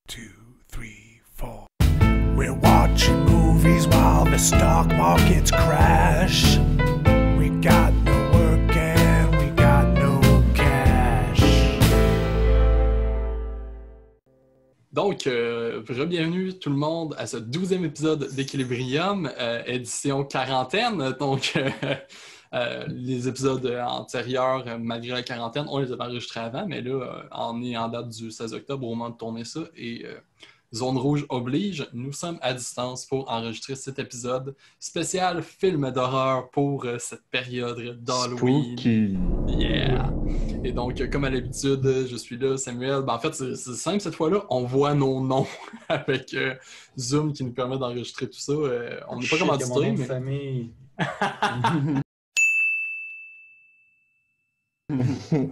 2, 3, 4. We're watching movies while the stock markets crash. We got no work and we got no cash. Donc, bienvenue tout le monde à ce 12e épisode d'Equilibrium, édition quarantaine. Donc, les épisodes antérieurs, malgré la quarantaine, on les avait enregistrés avant, mais là, on est en date du 16 octobre au moment de tourner ça. Et Zone Rouge oblige, nous sommes à distance pour enregistrer cet épisode spécial film d'horreur pour cette période d'Halloween. Spooky! Yeah! Et donc, comme à l'habitude, je suis là, Samuel. En fait, c'est simple cette fois-là, on voit nos noms avec Zoom qui nous permet d'enregistrer tout ça. On n'est pas commandité, mais... famille.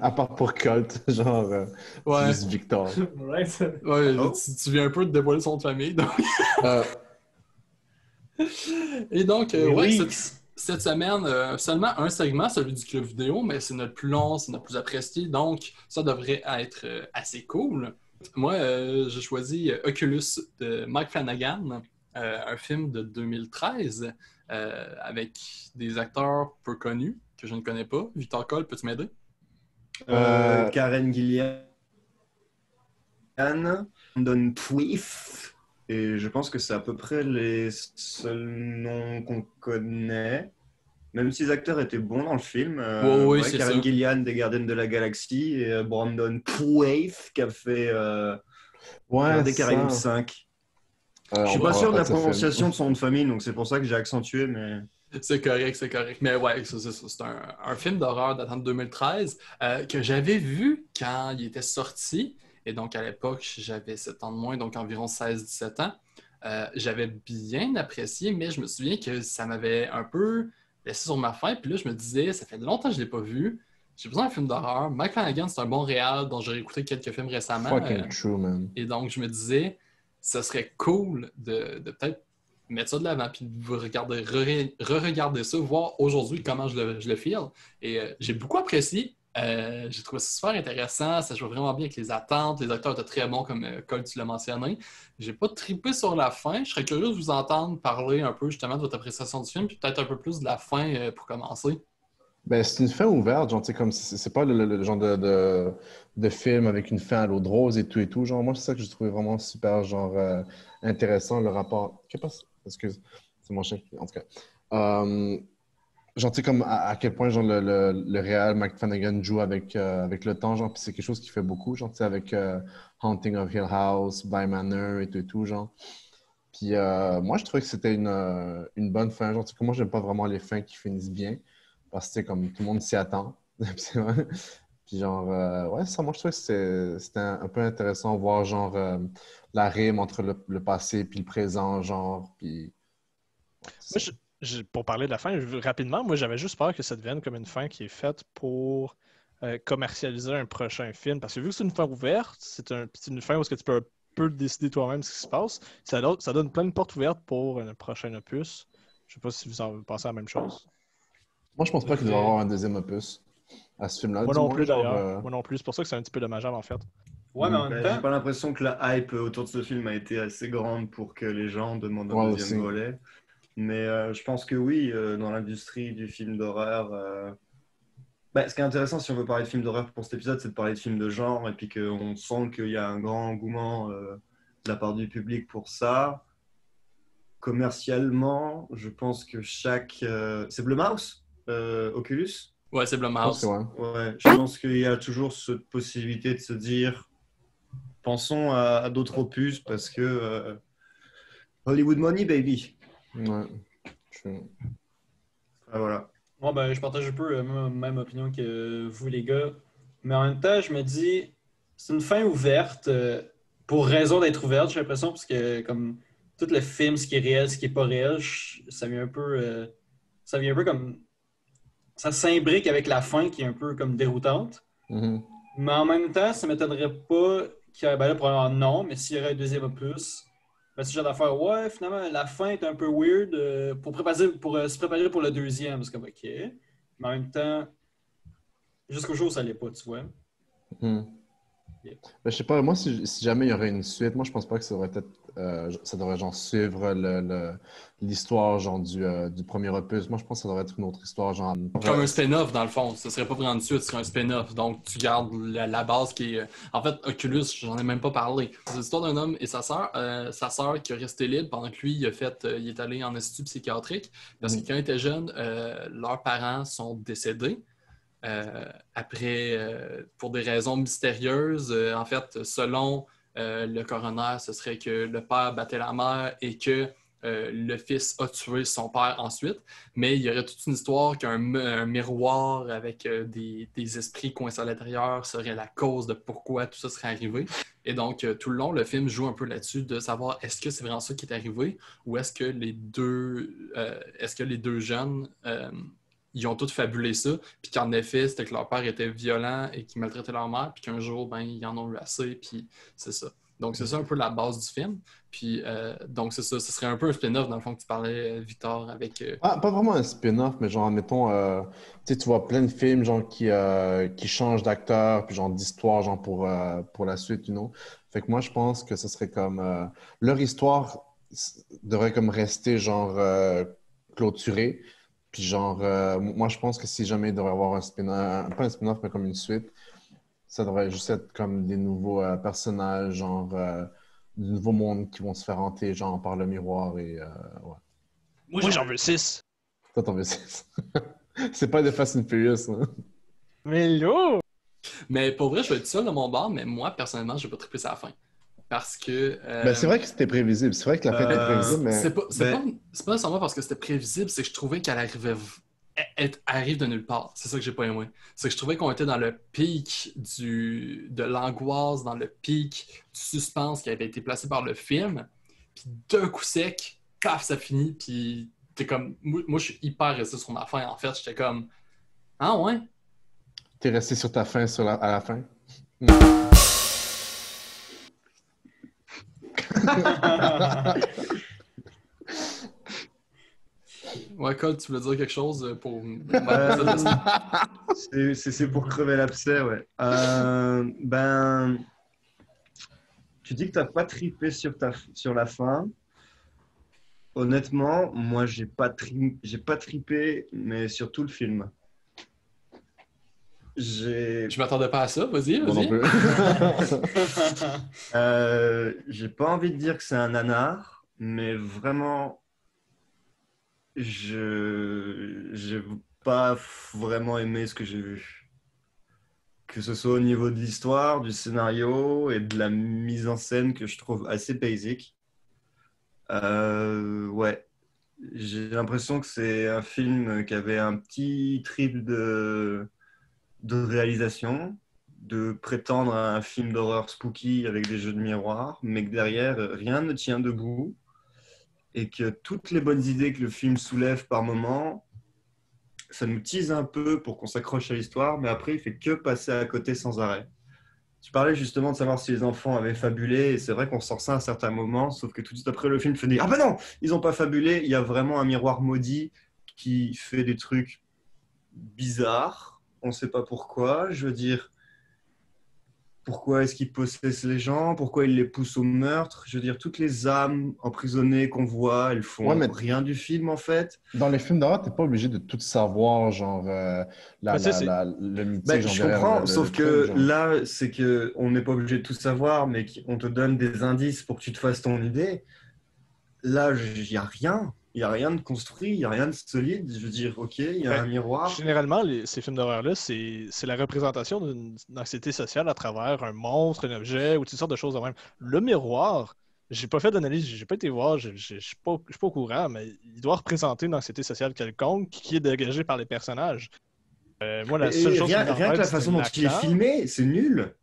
À part pour Colt, genre, Ouais. juste Victor. Ouais, ça... Ouais, Oh. tu viens un peu de dévoiler son nom de famille. Donc... Et donc, ouais, cette semaine, seulement un segment, celui du club vidéo, mais c'est notre plus long, c'est notre plus apprécié, donc ça devrait être assez cool. Moi, j'ai choisi Oculus de Mike Flanagan, un film de 2013 avec des acteurs peu connus que je ne connais pas. Victor Cole, peux-tu m'aider? Karen Gillian, Brandon Pwif, et je pense que c'est à peu près les seuls noms qu'on connaît. Même si les acteurs étaient bons dans le film. Oui, ouais, c'est Karen ça. Gillian des Gardiens de la Galaxie et Brandon Pwif qui a fait Ouais, des Caraïbes ça. 5. Je suis pas sûr de la prononciation de son nom de famille, donc c'est pour ça que j'ai accentué, mais... C'est correct, c'est correct. Mais ouais, c'est un film d'horreur datant de 2013 que j'avais vu quand il était sorti. Et donc, à l'époque, j'avais 7 ans de moins, donc environ 16-17 ans. J'avais bien apprécié, mais je me souviens que ça m'avait un peu laissé sur ma faim. Puis là, je me disais, ça fait longtemps que je ne l'ai pas vu. J'ai besoin d'un film d'horreur. Mike Flanagan, c'est un bon réal dont j'ai écouté quelques films récemment. Fucking true, man. Et donc, je me disais, ce serait cool de peut-être mettre ça de l'avant, puis de re-regarder ça, voir aujourd'hui comment je le feel. Et j'ai beaucoup apprécié. J'ai trouvé ça super intéressant. Ça joue vraiment bien avec les attentes. Les acteurs étaient très bons, comme Cole, tu l'as mentionné. J'ai pas trippé sur la fin. Je serais curieux de vous entendre parler un peu justement de votre appréciation du film, puis peut-être un peu plus de la fin pour commencer. Ben, c'est une fin ouverte, genre, tu sais, comme c'est pas le genre de film avec une fin à l'eau de rose et tout. Genre, moi, c'est ça que j'ai trouvé vraiment super, genre, intéressant, le rapport. Qu'est-ce qui passe? Excuse, c'est mon chien, en tout cas. Genre, tu sais, comme à quel point, genre, le réal Mike Flanagan joue avec le temps, genre, puis c'est quelque chose qu'il fait beaucoup, genre, tu sais, avec Haunting of Hill House, Bly Manor et tout, genre. Puis moi, je trouvais que c'était une bonne fin, genre, tu sais, que moi, j'aime pas vraiment les fins qui finissent bien. Parce que comme tout le monde s'y attend. Puis genre, ouais, ça, moi je trouve que c'était un peu intéressant de voir genre la rime entre le passé puis le présent, genre, puis... Ouais, moi, pour parler de la fin, rapidement, moi j'avais juste peur que ça devienne comme une fin qui est faite pour commercialiser un prochain film. Parce que vu que c'est une fin ouverte, c'est une fin où tu peux un peu décider toi-même ce qui se passe. Ça donne plein de portes ouvertes pour un prochain opus. Je sais pas si vous en pensez la même chose. Moi, je pense pas qu'il doit y avoir un deuxième opus à ce film-là. Moi du non moins, plus, genre, d'ailleurs. Moi non plus. C'est pour ça que c'est un petit peu dommageable, en fait. Ouais, mais en même J'ai temps, pas l'impression que la hype autour de ce film a été assez grande pour que les gens demandent un Ouais, deuxième aussi. volet. Mais je pense que oui, dans l'industrie du film d'horreur... ce qui est intéressant, si on veut parler de films d'horreur pour cet épisode, c'est de parler de films de genre, et puis qu'on sent qu'il y a un grand engouement de la part du public pour ça. Commercialement, je pense que chaque... C'est Blumhouse Oculus? Ouais, c'est je pense que Blumhouse. ouais. Ouais, je pense qu'il y a toujours cette possibilité de se dire, pensons à d'autres opus parce que Hollywood money, baby. Ouais. Ah, voilà. ouais, ben, je partage un peu la même opinion que vous, les gars. Mais en même temps, je me dis, c'est une fin ouverte pour raison d'être ouverte, j'ai l'impression, parce que comme tout le film, ce qui est réel, ce qui est pas réel, ça vient un peu. Ça vient un peu comme. Ça s'imbrique avec la fin qui est un peu comme déroutante. Mhm. Mais en même temps, ça m'étonnerait pas qu'il y ait. Ben là, probablement non, mais s'il y aurait un deuxième opus, ben, c'est le genre d'affaire, ouais, finalement, la fin est un peu weird pour se préparer pour le deuxième. C'est comme, ok. Mais en même temps, jusqu'au jour où ça l'est pas, tu vois. Mhm. Ben, je sais pas, moi, si jamais il y aurait une suite, moi, je pense pas que ça devrait peut-être, ça devrait genre suivre l'histoire genre du premier opus. Moi, je pense que ça devrait être une autre histoire, genre. Comme un spin-off, dans le fond. Ce serait pas vraiment une suite, ce serait un spin-off. Donc, tu gardes la base qui est... En fait, Oculus, j'en ai même pas parlé. C'est l'histoire d'un homme et sa sœur qui est restée libre pendant que lui, il est allé en institut psychiatrique. Parce que quand il était jeune, leurs parents sont décédés. Pour des raisons mystérieuses, en fait, selon le coroner, ce serait que le père battait la mère et que le fils a tué son père ensuite. Mais il y aurait toute une histoire qu'un miroir avec des esprits coincés à l'intérieur serait la cause de pourquoi tout ça serait arrivé. Et donc, tout le long, le film joue un peu là-dessus de savoir est-ce que c'est vraiment ça qui est arrivé ou est-ce que les deux jeunes ils ont tous fabulé ça, puis qu'en effet, c'était que leur père était violent et qu'ils maltraitaient leur mère, puis qu'un jour, ben, ils en ont eu assez, puis c'est ça. Donc, c'est ça un peu la base du film. Puis, donc, c'est ça. Ce serait un peu un spin-off, dans le fond, que tu parlais, Victor, avec... Ah, pas vraiment un spin-off, mais genre, mettons, tu sais, tu vois plein de films, genre, qui changent d'acteur, puis genre, d'histoire, genre, pour la suite, you know. Fait que moi, je pense que ce serait comme... leur histoire devrait comme rester, genre, clôturée. Puis genre, moi, je pense que si jamais il devrait y avoir un spin-off, pas un spin-off, mais comme une suite, ça devrait juste être comme des nouveaux personnages, genre, du nouveau monde qui vont se faire hanter, genre, par le miroir et ouais. Moi, j'en veux 6. Toi, t'en veux six. C'est pas des Fast and Furious, hein? Mais là! Mais pour vrai, je vais être seul de mon bord, mais moi, personnellement, je vais pas triper ça à la fin. Parce que... Ben, c'est vrai que c'était prévisible. C'est vrai que la fin était prévisible, mais... C'est pas nécessairement parce que c'était prévisible, c'est que je trouvais qu'elle arrivait... Elle arrive de nulle part. C'est ça que j'ai pas aimé. C'est que je trouvais qu'on était dans le pic de l'angoisse, dans le pic du suspense qui avait été placé par le film. Puis d'un coup sec, paf, ça finit. Puis t'es comme... Moi, je suis hyper resté sur ma fin. En fait, j'étais comme... Ah ouais? T'es resté sur ta fin à la fin? Ouais, Cole, tu voulais dire quelque chose pour... C'est pour crever l'abcès, ouais. Ben, tu dis que t'as pas tripé sur la fin. Honnêtement, moi, j'ai pas tripé, mais sur tout le film. Je m'attendais pas à ça, vas-y. Moi non plus. J'ai pas envie de dire que c'est un nanar, mais vraiment, j'ai pas vraiment aimé ce que j'ai vu. Que ce soit au niveau de l'histoire, du scénario et de la mise en scène que je trouve assez basic. Ouais, j'ai l'impression que c'est un film qui avait un petit trip de réalisation, de prétendre à un film d'horreur spooky avec des jeux de miroir, mais que derrière, rien ne tient debout et que toutes les bonnes idées que le film soulève par moment, ça nous tease un peu pour qu'on s'accroche à l'histoire, mais après, il fait que passer à côté sans arrêt. Tu parlais justement de savoir si les enfants avaient fabulé, et c'est vrai qu'on sort ça à certains moments, sauf que tout de suite après le film fait dire « Ah ben non, ils n'ont pas fabulé, il y a vraiment un miroir maudit qui fait des trucs bizarres, on ne sait pas pourquoi, je veux dire, pourquoi est-ce qu'il possède les gens, pourquoi il les pousse au meurtre, je veux dire, toutes les âmes emprisonnées qu'on voit, elles font rien du film en fait. » Dans les films d'horreur, t'es pas obligé de tout savoir, genre le mythique. Je comprends, sauf que là, c'est qu'on n'est pas obligé de tout savoir, mais qu'on te donne des indices pour que tu te fasses ton idée. Là, il n'y a rien. Il n'y a rien de construit, il n'y a rien de solide. Je veux dire, OK, il y a un miroir. Généralement, ces films d'horreur-là, c'est la représentation d'une anxiété sociale à travers un monstre, un objet ou toutes sortes de choses de même. Le miroir, j'ai pas fait d'analyse, j'ai pas été voir, je suis pas au courant, mais il doit représenter une anxiété sociale quelconque qui est dégagée par les personnages. Moi, la seule chose rien que la façon dont il est filmé, c'est nul.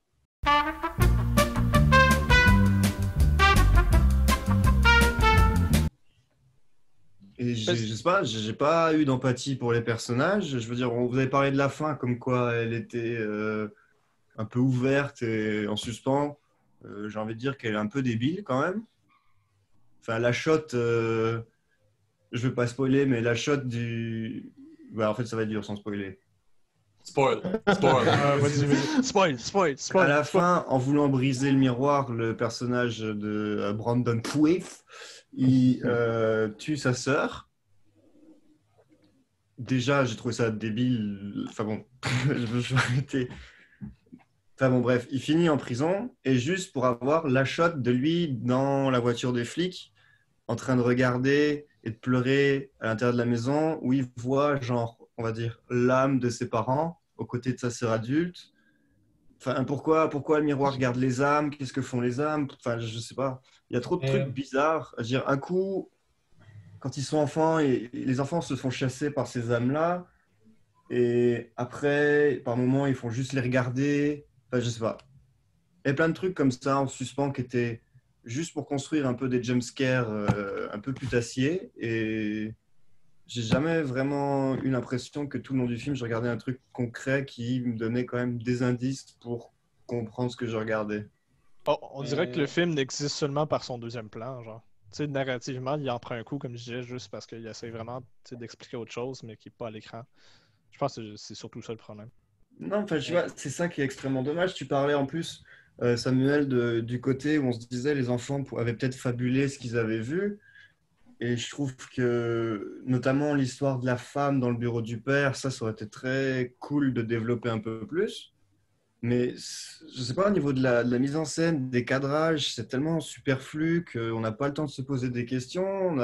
Et je sais pas, j'ai pas eu d'empathie pour les personnages. Je veux dire, vous avez parlé de la fin, comme quoi elle était un peu ouverte et en suspens. J'ai envie de dire qu'elle est un peu débile quand même. Enfin, la shot, je vais pas spoiler, mais la shot du... Bah, en fait, ça va être dur sans spoiler. Spoil. Spoil. Vas-y. Spoil. À la fin, en voulant briser le miroir, le personnage de Brandon Pwith, il tue sa sœur. Déjà, j'ai trouvé ça débile. Enfin bon, je vais arrêter. Enfin bon, bref, il finit en prison et juste pour avoir la shot de lui dans la voiture des flics, en train de regarder et de pleurer à l'intérieur de la maison, où il voit, genre, on va dire, l'âme de ses parents aux côtés de sa sœur adulte. Enfin, pourquoi le miroir regarde les âmes? Qu'est-ce que font les âmes? Enfin, je sais pas. Il y a trop de trucs bizarres. Je veux dire, un coup, quand ils sont enfants, et les enfants se font chasser par ces âmes-là, et après, par moments, ils font juste les regarder. Enfin, je sais pas. Il y a plein de trucs comme ça en suspens qui étaient juste pour construire un peu des jumpscares un peu putassiers. Et j'ai jamais vraiment eu l'impression que tout le long du film, je regardais un truc concret qui me donnait quand même des indices pour comprendre ce que je regardais. Oh, on dirait que le film n'existe seulement par son deuxième plan, genre. Tu sais, narrativement, il en prend un coup, comme je disais, juste parce qu'il essaie vraiment d'expliquer autre chose, mais qui n'est pas à l'écran. Je pense que c'est surtout ça le problème. Non, enfin, tu vois, c'est ça qui est extrêmement dommage. Tu parlais en plus, Samuel, du côté où on se disait les enfants avaient peut-être fabulé ce qu'ils avaient vu. Et je trouve que, notamment l'histoire de la femme dans le bureau du père, ça aurait été très cool de développer un peu plus. Mais je sais pas, au niveau de la mise en scène, des cadrages, c'est tellement superflu qu'on n'a pas le temps de se poser des questions.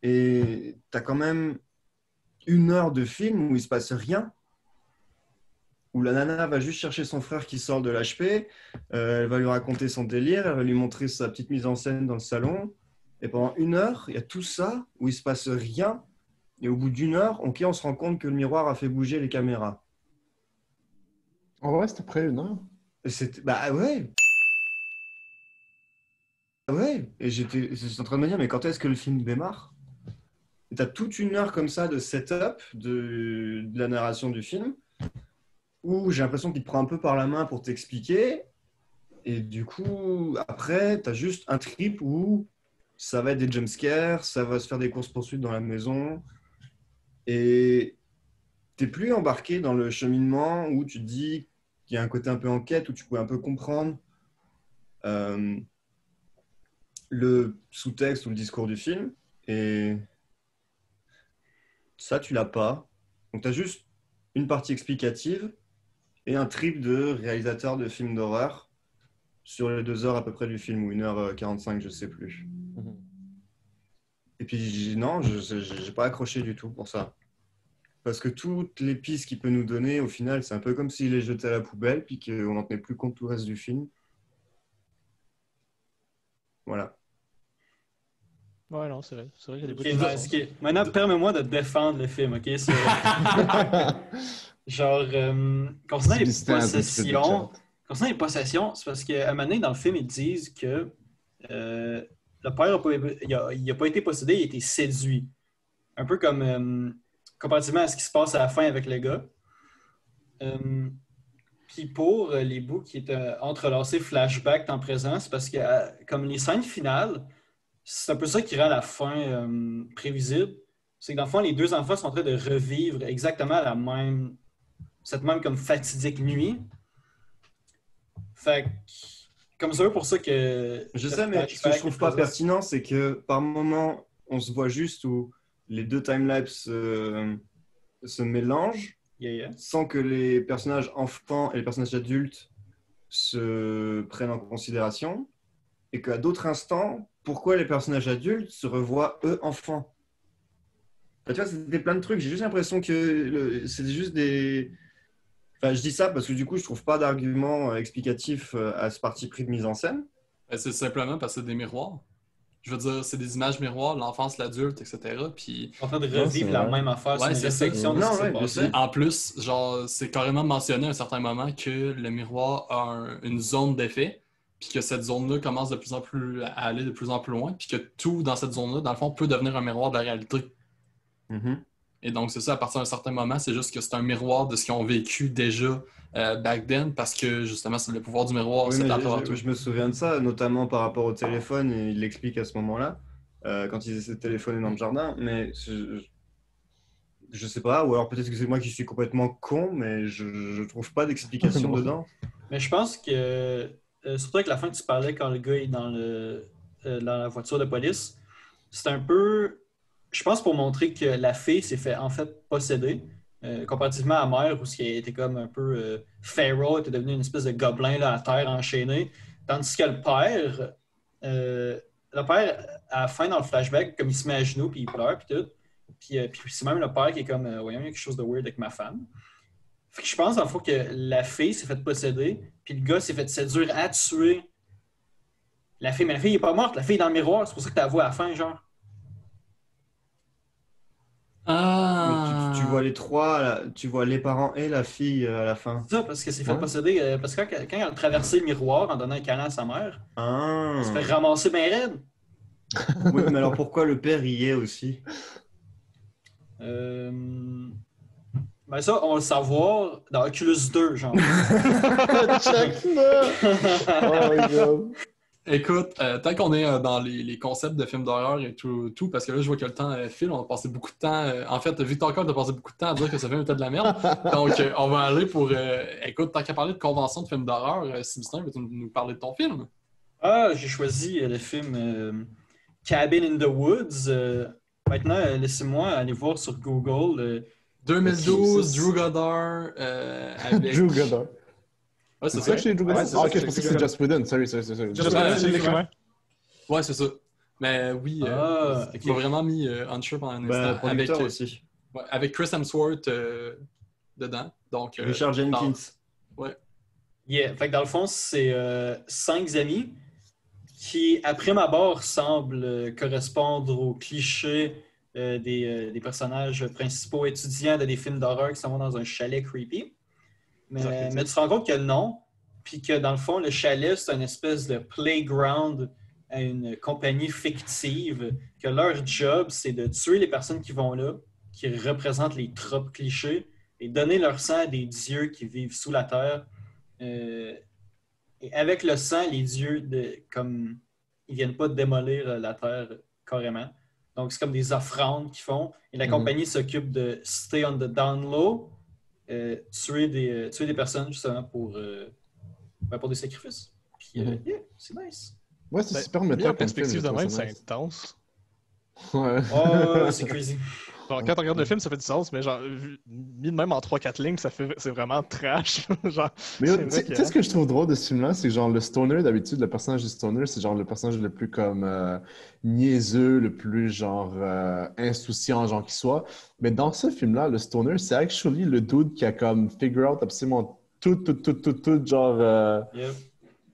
Et tu as quand même 1 heure de film où il se passe rien, où la nana va juste chercher son frère qui sort de l'HP, elle va lui raconter son délire, elle va lui montrer sa petite mise en scène dans le salon. Et pendant 1 heure, il y a tout ça où il se passe rien. Et au bout d'1 heure, ok, on se rend compte que le miroir a fait bouger les caméras. En vrai, c'était près 1 heure. Bah ouais. Ouais. Et j'étais en train de me dire, mais quand est-ce que le film démarre? Et t'as toute 1 heure comme ça de setup de la narration du film, où j'ai l'impression qu'il te prend un peu par la main pour t'expliquer. Et du coup, après, t'as juste un trip où ça va être des jumpscares, ça va se faire des courses-poursuites dans la maison. Et t'es plus embarqué dans le cheminement où tu te dis qu'il y a un côté un peu enquête, où tu peux un peu comprendre le sous-texte ou le discours du film. Et ça, tu l'as pas. Donc, tu as juste une partie explicative et un trip de réalisateur de films d'horreur sur les 2 heures à peu près du film, ou 1h45, je sais plus. Et puis, non, je n'ai pas accroché du tout pour ça. Parce que toutes les pistes qu'il peut nous donner, au final, c'est un peu comme s'il les jetait à la poubelle, puis qu'on n'en tenait plus compte tout le reste du film. Voilà. Ouais, non, c'est vrai. C'est vrai qu'il y a des Okay, bouts de nice, ok. Maintenant, permets-moi de défendre le film, ok? Genre, concernant les possessions, c'est parce qu'à un moment donné, dans le film, ils disent que le père il a pas été possédé, il a été séduit. Un peu comme comparativement à ce qui se passe à la fin avec le gars. Puis pour les bouts qui étaient entrelacés flashback en présent, c'est parce que comme les scènes finales, c'est un peu ça qui rend la fin prévisible. C'est que dans le fond, les 2 enfants sont en train de revivre exactement cette même comme fatidique nuit. Fait que, comme ça, pour ça que... Je sais, mais ce que je trouve pas pertinent, c'est que par moment, on se voit juste où les 2 timelapses se mélangent, sans que les personnages enfants et les personnages adultes se prennent en considération, et qu'à d'autres instants, pourquoi les personnages adultes se revoient eux enfants? Enfin, tu vois, c'était plein de trucs. J'ai juste l'impression que c'était juste des... Enfin, je dis ça parce que du coup, je trouve pas d'argument explicatif à ce parti pris de mise en scène. C'est simplement parce que c'est des miroirs. Je veux dire, c'est des images miroirs, l'enfance, l'adulte, etc. Puis... en train de revivre la même affaire. Ouais, c'est réflexion de ça. ce qui s'est passé. En plus, genre, c'est carrément mentionné à un certain moment que le miroir a une zone d'effet, puis que cette zone-là commence de plus en plus à aller de plus en plus loin, puis que tout dans cette zone-là, dans le fond, peut devenir un miroir de la réalité. Et donc, c'est ça, à partir d'un certain moment, c'est juste que c'est un miroir de ce qu'ils ont vécu déjà back then, parce que justement, c'est le pouvoir du miroir. Oui, c'est je me souviens de ça, notamment par rapport au téléphone, et il l'explique à ce moment-là, quand ils essaient de téléphoner dans le jardin. Mais Je sais pas, ou alors peut-être que c'est moi qui suis complètement con, mais je trouve pas d'explication Non. dedans. Mais je pense que, surtout avec la fin que tu parlais quand le gars est dans la voiture de police, c'est un peu, je pense, pour montrer que la fille s'est fait en fait posséder, comparativement à la mère où ce qui était comme un peu feral, était devenu une espèce de gobelin là, à terre enchaîné, tandis que le père, à la fin dans le flashback, comme il se met à genoux puis il pleure puis tout, puis c'est même le père qui est comme, voyons, il y a quelque chose de weird avec ma femme. Fait que je pense, en fait, que la fille s'est fait posséder, puis le gars s'est fait séduire à tuer la fille. Mais la fille n'est pas morte, la fille est dans le miroir. C'est pour ça que tu la vois à la fin, genre. Mais tu vois Ah! les trois, là, tu vois les parents et la fille à la fin. C'est ça, parce qu'elle s'est fait Ouais. posséder. Parce que quand elle a traversé le miroir en donnant un câlin à sa mère, Ah. elle se fait ramasser bien raide. Oui, mais alors pourquoi le père y est aussi? Ben ça, on va le savoir dans Oculus 2, genre. Check ça! Oh my god. Écoute, tant qu'on est dans les concepts de films d'horreur et tout, parce que là, je vois que le temps file, on a passé beaucoup de temps. En fait, Victor Cobb a passé beaucoup de temps à dire que ça fait un tas de la merde. Donc, on va aller pour. Écoute, tant qu'à parler de convention de films d'horreur, Sylvain, veux-tu nous parler de ton film? Ah, j'ai choisi le film Cabin in the Woods. Maintenant, laissez-moi aller voir sur Google. 2012, Drew Goddard, avec. Drew Goddard. Ouais, c'est C'est ça. ça que j'ai Drew Goddard? Ouais, c'est Ah, ça, ok, je c'est pensais que Drew c'était Joss Whedon. Sorry. Just Ouais, c'est l'écrivain. Ouais, c'est ça. Mais oui, Ah, il m'a vraiment mis unsure pendant un Bah, instant. producteur aussi. Ouais, avec Chris Hemsworth dedans. Donc, Richard Jenkins. Yeah. Fait que dans le fond, c'est 5 amis qui, à prime abord, semblent correspondre aux clichés des personnages principaux étudiants de des films d'horreur qui s'en vont dans un chalet creepy. Mais tu te rends compte que non, puis que dans le fond, le chalet, c'est une espèce de playground à une compagnie fictive, que leur job, c'est de tuer les personnes qui vont là, qui représentent les tropes clichés, et donner leur sang à des dieux qui vivent sous la terre. Et avec le sang, les dieux, comme ils viennent pas démolir la terre carrément. Donc, c'est comme des offrandes qu'ils font. Et la compagnie s'occupe de stay on the down low, tuer des personnes justement pour des sacrifices. Puis, yeah, c'est nice. Ouais, c'est Ben, super mis méta en comme film. perspective je de trouve même, ça c'est nice. intense. Ouais. Oh, c'est crazy. Genre, quand on regarde le film, ça fait du sens, mais genre, mis de même en 3-4 lignes, c'est vraiment trash. Genre, Mais c'est tu vrai sais que- tu sais ce que je trouve drôle de ce film-là, c'est que genre le stoner, d'habitude, le personnage du stoner, c'est genre le personnage le plus comme niaiseux, le plus genre insouciant, genre qu'il soit. Mais dans ce film-là, le stoner, c'est actually le dude qui a comme figure out absolument tout, genre Yep.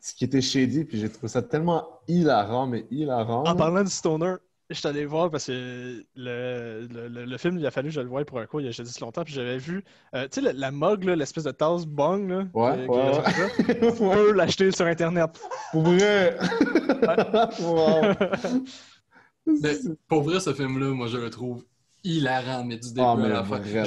ce qui était shady, puis j'ai trouvé ça tellement hilarant, mais hilarant. En là. parlant du stoner, je suis allé voir parce que le film, il a fallu que je le voie pour un cours il y a juste longtemps, puis j'avais vu, tu sais, la mug, là, l'espèce de tasse bong, là, Ouais, que- ouais, que- tu ouais. peux l'acheter sur Internet. Pour vrai! Wow. Mais pour vrai, ce film-là, moi, je le trouve hilarant, mais du début Ah, à mais la fin. vraiment.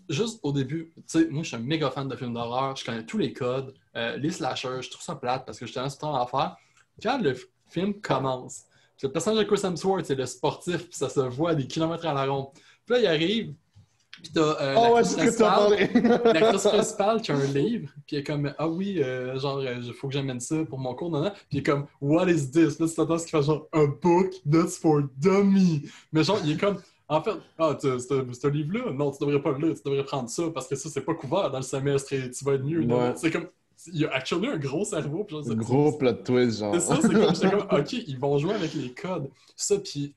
Juste au début, tu sais, moi, je suis un méga fan de films d'horreur, je connais tous les codes, les slashers, je trouve ça plate parce que je suis temps à faire. Quand le film commence, puis le personnage de Chris Hemsworth, c'est le sportif, puis ça se voit à des kilomètres à la ronde. Puis là, il arrive, puis t'as Oh ouais, l'actrice c'est ce que tu as principale, parlé! l'actrice principale qui a un livre, puis elle est comme ah oui, il faut que j'amène ça pour mon cours, puis il est comme what is this? Là, tu t'entends ce qu'il fait genre a book that's for dummy. Mais genre, il est comme en fait, ce livre-là, non, tu devrais pas le lire, tu devrais prendre ça parce que ça, c'est pas couvert dans le semestre et tu vas être mieux. Ouais. C'est comme, il y a actually un gros cerveau. Puis genre, Gros plot twist, genre. c'est ça, c'est comme, j'étais comme, ok, ils vont jouer avec les codes. Ça, puis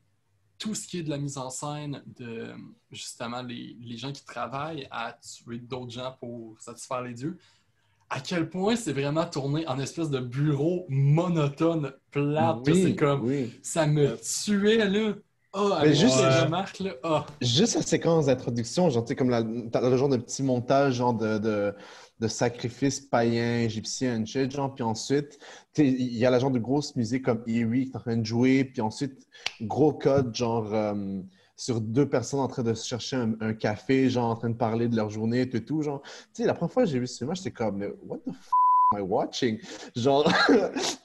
tout ce qui est de la mise en scène de justement les gens qui travaillent à tuer d'autres gens pour satisfaire les dieux, à quel point c'est vraiment tourné en espèce de bureau monotone, plate. Là, c'est comme, oui. ça me tuait, là. Ah, Mais avec juste- les remarques, là. Ah. Juste la séquence d'introduction, genre, tu sais, comme t'as le genre de petit montage, genre de sacrifices païens, égyptiens, shit, genre, puis ensuite, tu sais, il y a la genre de grosse musique comme Eerie qui est en train de jouer, puis ensuite, gros code, genre, sur deux personnes en train de se chercher un café, genre, en train de parler de leur journée, tout, genre. Tu sais, la première fois que j'ai vu ce film, j'étais comme, mais what the f***, am I watching? Genre,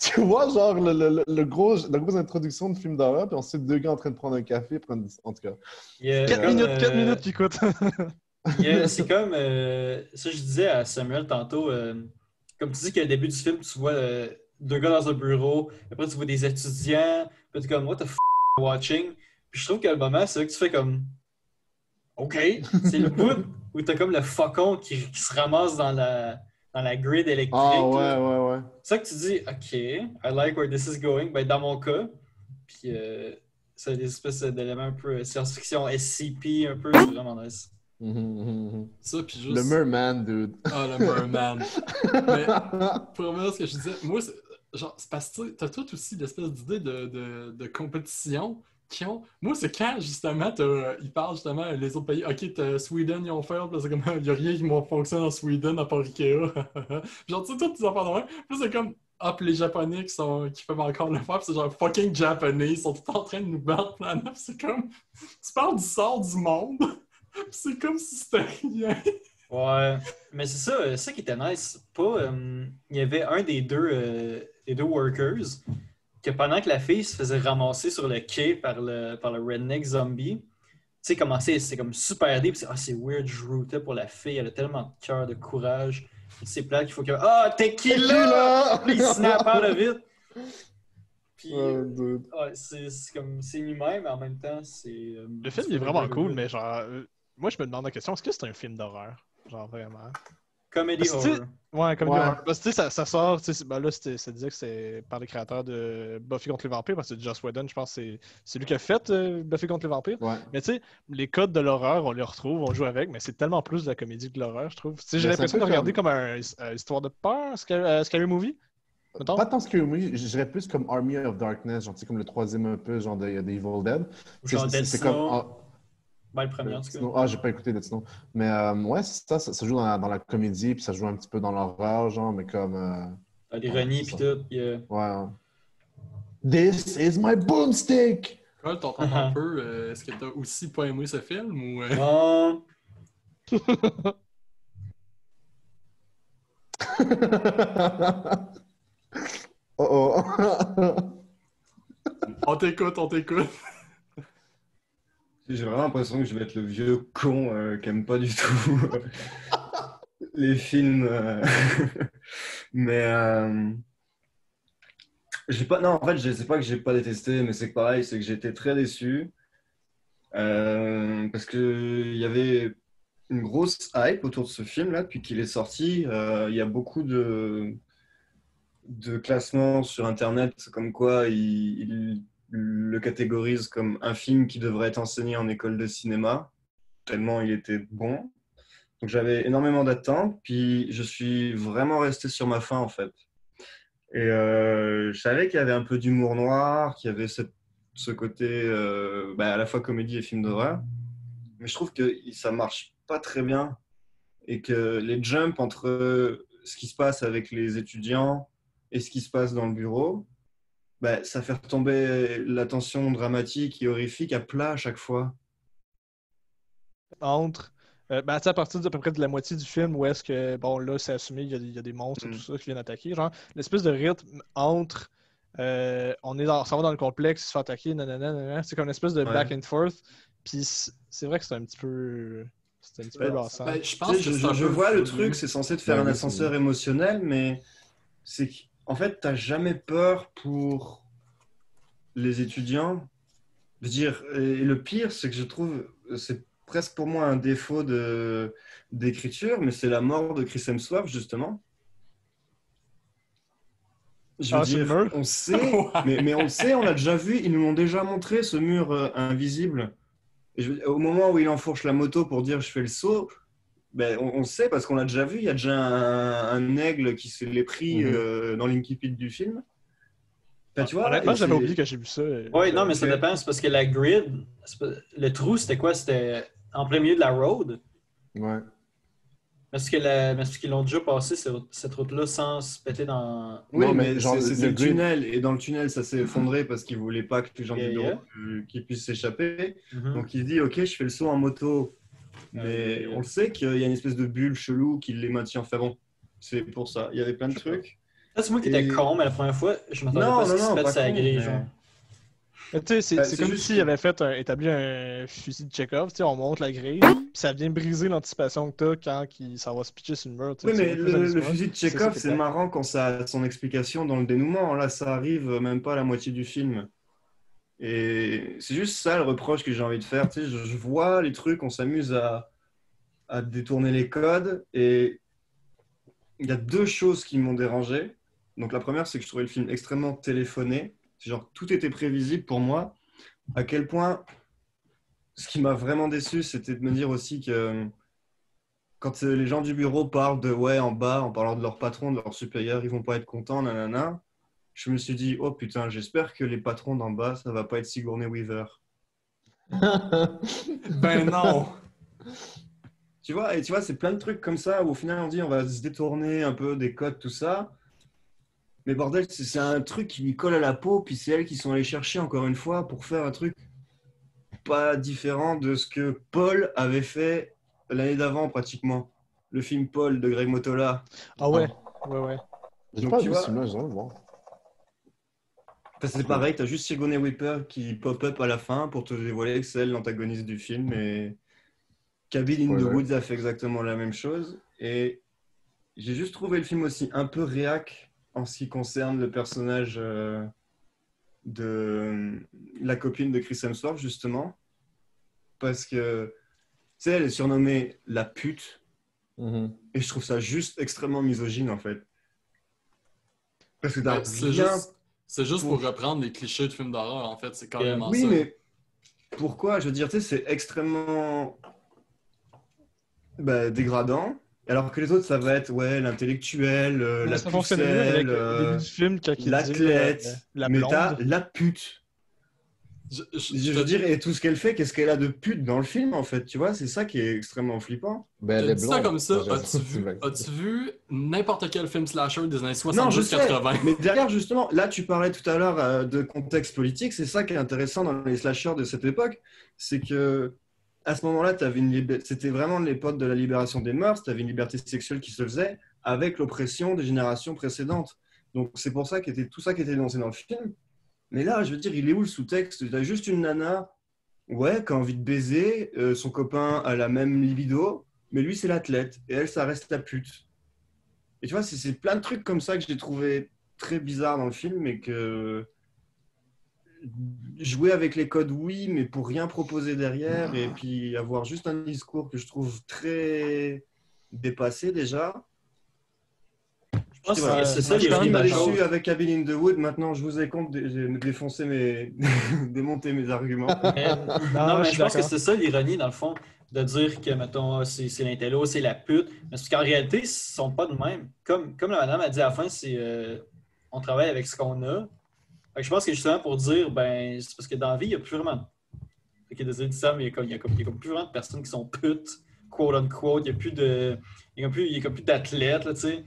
tu vois, genre, la grosse introduction de film d'horreur, puis ensuite deux gars en train de prendre un café, en tout cas. Il y a 4 comme, minutes, 4 minutes, puis écoute. c'est comme ça, je disais à Samuel tantôt, comme tu dis qu'au début du film, tu vois deux gars dans un bureau, après tu vois des étudiants, puis tu es comme, what the f watching? Puis je trouve qu'à le moment, c'est là que tu fais comme, OK, c'est le bout où t'as comme le faucon qui se ramasse dans la grid électrique. Ah, ouais, là. ouais. C'est ça que tu dis, OK, I like where this is going. Ben, dans mon cas, puis c'est des espèces d'éléments un peu science-fiction, SCP, un peu, c'est vraiment nice. Ça, puis juste... Le Merman, dude. Ah, le Merman. Mais, pour revenir à ce que je disais, moi, c'est parce que t'as tout aussi l'espèce d'idée de compétition qui ont... Moi, c'est quand, justement, ils parlent, justement, les autres pays. OK, t'as Sweden, ils ont fait, puis c'est comme, il n'y a rien qui fonctionne en Sweden à part Ikea. Genre, tu sais, toutes tes affaires de même. Puis c'est comme, puis les Japonais qui peuvent encore le faire, puis c'est genre fucking Japonais, ils sont tout en train de nous battre là-dedans. Puis c'est comme, tu parles du sort du monde. C'est comme si c'était rien. Ouais, mais c'est ça qui était nice. Il y avait un des deux workers que pendant que la fille se faisait ramasser sur le quai par le redneck zombie, tu sais, c'est comme super deep. C'est weird, je rootais pour la fille, elle a tellement de cœur, de courage. C'est plate qu'il faut que. Ah, tequila! Puis il snap out of it. Puis, c'est lui-même, mais en même temps, c'est. Le film est vraiment cool, mais genre. Moi, je me demande la question, est-ce que c'est un film d'horreur? Genre, vraiment? Comedy horror. Ouais, comedy horror. Parce que, tu sais, ça sort, tu sais, ben là, ça disait que c'est par les créateurs de Buffy contre les vampires, parce que Joss Whedon, je pense que c'est lui qui a fait Buffy contre les vampires. Ouais. Mais tu sais, les codes de l'horreur, on les retrouve, on joue avec, mais c'est tellement plus de la comédie que de l'horreur, je trouve. Tu sais, j'ai l'impression de regarder comme un histoire de peur, Scary Movie. Mettons. Pas tant Scary Movie, je dirais plus comme Army of Darkness, genre, tu sais, comme le troisième un peu, genre de Evil Dead. Genre Dead c'est Snow. comme... Ben, le premier, en tout cas. Ah, j'ai pas écouté Dead Snow. Mais ouais, ça joue dans la comédie, puis ça joue un petit peu dans l'horreur, genre, mais comme... l'ironie, puis tout. Ouais. This is my boomstick! Carl, t'entends un peu, est-ce que t'as aussi pas aimé ce film ou... Non. Oh. On t'écoute. J'ai vraiment l'impression que je vais être le vieux con qui aime pas du tout les films. Mais j'ai pas. Non, en fait, je sais pas que j'ai pas détesté, mais c'est que pareil, c'est que j'étais très déçu parce que il y avait une grosse hype autour de ce film-là depuis qu'il est sorti. Il y a beaucoup de classements sur Internet comme quoi il le catégorise comme un film qui devrait être enseigné en école de cinéma, tellement il était bon. Donc j'avais énormément d'attentes, puis je suis vraiment resté sur ma faim en fait. Et je savais qu'il y avait un peu d'humour noir, qu'il y avait ce côté à la fois comédie et film d'horreur, mais je trouve que ça marche pas très bien et que les jumps entre ce qui se passe avec les étudiants et ce qui se passe dans le bureau, ça fait retomber la tension dramatique et horrifique à plat à chaque fois. Entre, à partir d'à peu près de la moitié du film où est-ce que, bon, là, c'est assumé, il y a des monstres et tout ça qui viennent attaquer, genre, l'espèce de rythme entre, on s'en va dans le complexe, il se fait attaquer, nanana, c'est comme une espèce de back and forth, puis c'est vrai que c'est un petit peu lassant. Je pense que je vois le truc, c'est censé te faire un ascenseur émotionnel, mais c'est en fait, t'as jamais peur pour les étudiants. Je veux dire, et le pire, c'est que je trouve, c'est presque pour moi un défaut d'écriture, mais c'est la mort de Chris Hemsworth, justement. Je veux dire, on sait, mais on le sait, on l'a déjà vu, ils nous l'ont déjà montré, ce mur invisible. Et au moment où il enfourche la moto pour dire « je fais le saut », on sait parce qu'on l'a déjà vu, il y a déjà un aigle qui se l'est pris dans l'incipit du film. Tu vois, honnêtement, j'avais oublié que j'ai vu ça. Oui, non, mais ça dépend, c'est parce que la grid, le trou, c'était quoi? C'était en plein milieu de la road? Ouais. Parce qu'ils l'ont déjà passé, cette route-là, sans se péter dans... Oui, non, mais genre, c'est le tunnel, et dans le tunnel, ça s'est effondré parce qu'ils ne voulaient pas que les gens du bureau qui puissent s'échapper. Donc il se dit, ok, je fais le saut en moto. Mais on le sait qu'il y a une espèce de bulle chelou qui les maintient. Enfin bon, C'est pour ça. Il y avait plein de trucs. Là, c'est moi qui étais Et- con, mais la première fois, je m'attendais pas à ce qu'il se pète pas sa con, grille, mais- genre. Mais tu sais, Ben, c'est c'est comme juste s'il que- avait établi un fusil de Chekhov, tu sais, on monte la grille, puis ça vient briser l'anticipation que t'as quand ça va se pitcher sur le mur. tu sais, Oui, c'est mais beaucoup plus le habituel. fusil de C'est ça Chekhov, qui est c'est plate. marrant quand ça a son explication dans le dénouement. Là, ça arrive même pas à la moitié du film. Et c'est juste ça le reproche que j'ai envie de faire. Tu sais, je vois les trucs, on s'amuse à détourner les codes. Et il y a deux choses qui m'ont dérangé. Donc la première, c'est que je trouvais le film extrêmement téléphoné. C'est genre, tout était prévisible pour moi. À quel point, ce qui m'a vraiment déçu, c'était de me dire aussi que quand les gens du bureau parlent de ouais en bas, en parlant de leur patron, de leur supérieur, ils vont pas être contents, nanana. Je me suis dit, oh putain, j'espère que les patrons d'en bas, ça va pas être Sigourney Weaver. Ben non! Tu vois, et tu vois, c'est plein de trucs comme ça où au final on dit on va se détourner un peu des codes, tout ça. Mais bordel, c'est un truc qui lui colle à la peau, puis c'est elles qui sont allées chercher encore une fois pour faire un truc pas différent de ce que Paul avait fait l'année d'avant pratiquement. Le film Paul de Greg Motola. Ah ouais, ouais. J'ai Donc, pas tu vu vois- celui-là, je vais le voir. Enfin, c'est pareil, t'as juste Sigourney Weaver qui pop-up à la fin pour te dévoiler que c'est elle l'antagoniste du film. Et Cabin in the Spoiler. Woods a fait exactement la même chose. Et j'ai juste trouvé le film aussi un peu réac en ce qui concerne le personnage de la copine de Chris Hemsworth, justement. Parce que, tu sais, elle est surnommée la pute. Mhm. Et je trouve ça juste extrêmement misogyne, en fait. Parce que t'as Ben, c'est rien... juste pour reprendre les clichés de films d'horreur, en fait. C'est carrément Oui, ça. mais pourquoi? Je veux dire, tu sais, c'est extrêmement dégradant. Alors que les autres, ça va être, ouais, l'intellectuel, la Ça fonctionne mieux avec pucelle, le début du film quand il dit l'athlète. la Mais blonde. t'as la pute. Je veux dire, et tout ce qu'elle fait, qu'est-ce qu'elle a de pute dans le film, en fait, tu vois? C'est ça qui est extrêmement flippant. Ben, Je elle est dis ça blonde. comme ça, Ouais, j'avoue, as-tu c'est vrai. vu n'importe quel film slasher des années Non, je sais, 70-80? mais derrière, justement, là, tu parlais tout à l'heure de contexte politique, c'est ça qui est intéressant dans les slashers de cette époque, c'est que à ce moment-là, c'était vraiment l'époque de la libération des mœurs, tu avais une liberté sexuelle qui se faisait avec l'oppression des générations précédentes. Donc, c'est pour ça tout ça qui était énoncé dans le film. Mais là, je veux dire, il est où le sous-texte? Tu as juste une nana, ouais, qui a envie de baiser, son copain a la même libido, mais lui, c'est l'athlète, et elle, ça reste la pute. Et tu vois, c'est plein de trucs comme ça que j'ai trouvé très bizarres dans le film, et que jouer avec les codes, oui, mais pour rien proposer derrière, et puis avoir juste un discours que je trouve très dépassé déjà. Je pense Voilà. que c'est ça je suis quand l'ironie même de la d'accord. chose. Déçu avec Cabin in the Wood, maintenant je vous ai compte défoncer démonter mes arguments. Non, mais je suis je pense que d'accord. c'est ça l'ironie, dans le fond, de dire que, mettons, c'est l'intello, c'est la pute. Mais c'est qu'en réalité, ils sont pas de même. Comme la madame a dit à la fin, c'est on travaille avec ce qu'on a. Fait que je pense que justement pour dire, ben, c'est parce que dans la vie, il n'y a plus vraiment. Fait que désolé de ça, mais il y a comme plus vraiment de personnes qui sont putes, quote unquote. Il y a comme plus d'athlètes, là, tu sais.